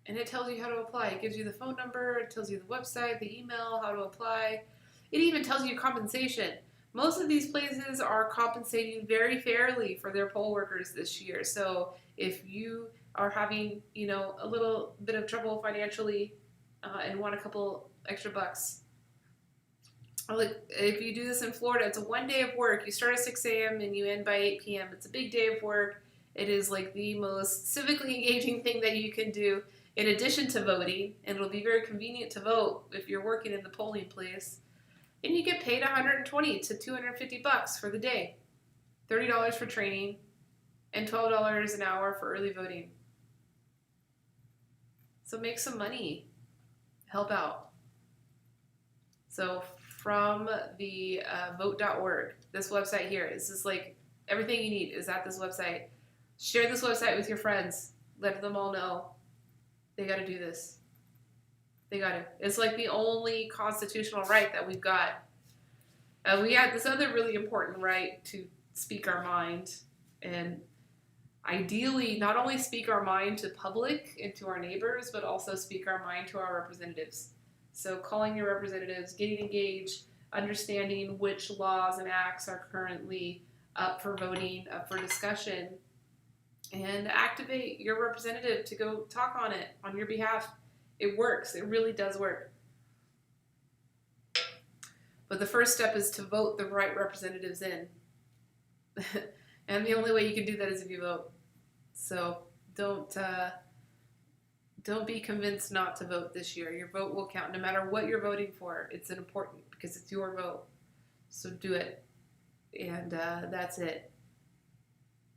And it tells you how to apply. It gives you the phone number, it tells you the website, the email, how to apply. It even tells you compensation. Most of these places are compensating very fairly for their poll workers this year. So if you are having, a little bit of trouble financially, and want a couple extra bucks. Like, if you do this in Florida, it's a 1 day of work. You start at 6 a.m. and you end by 8 p.m. It's a big day of work. It is like the most civically engaging thing that you can do in addition to voting, and it'll be very convenient to vote if you're working in the polling place. And you get paid $120 to $250 for the day, $30 for training, and $12 an hour for early voting. So make some money, help out. So from the vote.org, this website here, this is like everything you need is at this website. Share this website with your friends. Let them all know they got to do this. They got to. It's like the only constitutional right that we've got. We have this other really important right to speak our mind, and ideally not only speak our mind to public and to our neighbors, but also speak our mind to our representatives. So calling your representatives, getting engaged, understanding which laws and acts are currently up for voting, up for discussion, and activate your representative to go talk on it on your behalf. It works. It really does work. But the first step is to vote the right representatives in. And the only way you can do that is if you vote. So don't be convinced not to vote this year. Your vote will count no matter what you're voting for. It's important because it's your vote. So do it. And that's it.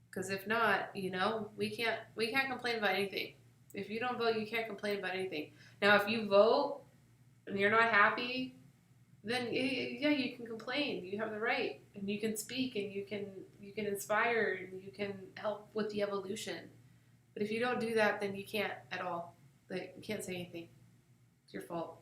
Because if not, we can't complain about anything. If you don't vote, you can't complain about anything. Now, if you vote and you're not happy, then yeah, you can complain. You have the right, and you can speak, and you can inspire, and you can help with the evolution. But if you don't do that, then you can't at all. Like, you can't say anything. It's your fault.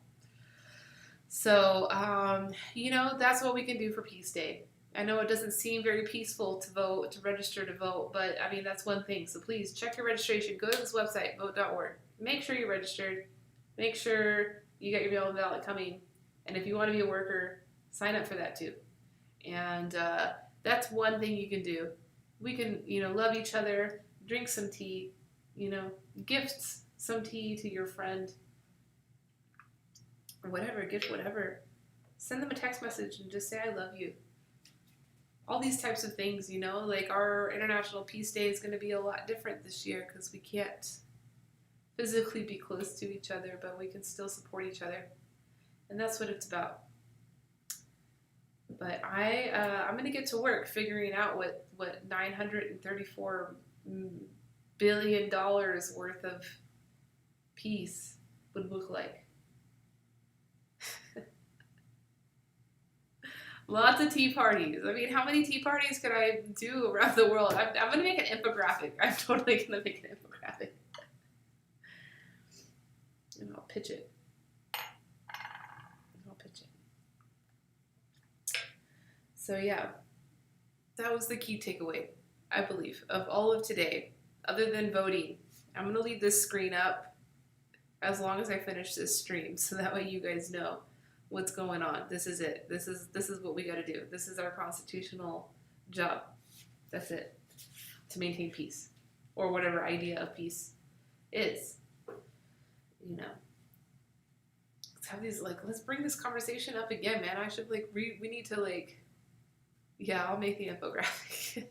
So, that's what we can do for Peace Day. I know it doesn't seem very peaceful to vote, to register to vote, but I mean, that's one thing. So please check your registration. Go to this website, vote.org. Make sure you're registered. Make sure you got your mail and ballot coming. And if you want to be a worker, sign up for that too. And that's one thing you can do. We can, love each other, drink some tea, gift some tea to your friend, or whatever, gift whatever. Send them a text message and just say, I love you. All these types of things, like our International Peace Day is going to be a lot different this year because we can't physically be close to each other, but we can still support each other. And that's what it's about. But I'm going to get to work figuring out what $934 billion worth of peace would look like. Lots of tea parties. I mean, how many tea parties could I do around the world? I'm going to make an infographic. I'm totally going to make an infographic. And I'll pitch it. So yeah, that was the key takeaway, I believe, of all of today, other than voting. I'm going to leave this screen up as long as I finish this stream, so that way you guys know what's going on. This is it. This is what we got to do. This is our constitutional job. That's it. To maintain peace, or whatever idea of peace is. Let's have these, let's bring this conversation up again, man. I should we need to yeah, I'll make the infographic.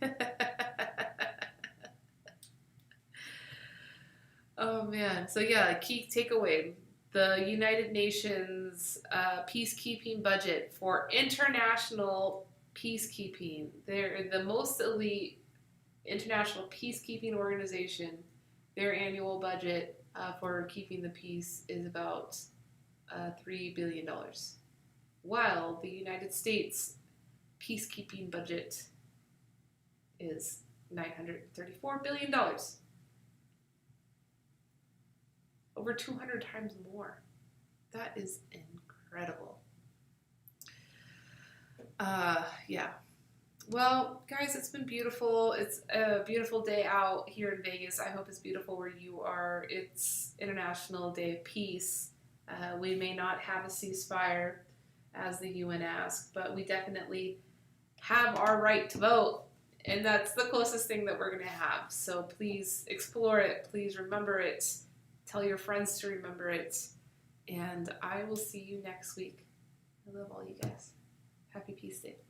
Oh man. So yeah, key takeaway. The United Nations peacekeeping budget for international peacekeeping. They're the most elite international peacekeeping organization. Their annual budget for keeping the peace is about $3 billion, while the United States peacekeeping budget is $934 billion. Over 200 times more. That is incredible. Yeah. Well, guys, it's been beautiful. It's a beautiful day out here in Vegas. I hope it's beautiful where you are. It's International Day of Peace. We may not have a ceasefire as the UN asked, but we definitely have our right to vote. And that's the closest thing that we're going to have. So please explore it. Please remember it. Tell your friends to remember it. And I will see you next week. I love all you guys. Happy Peace Day.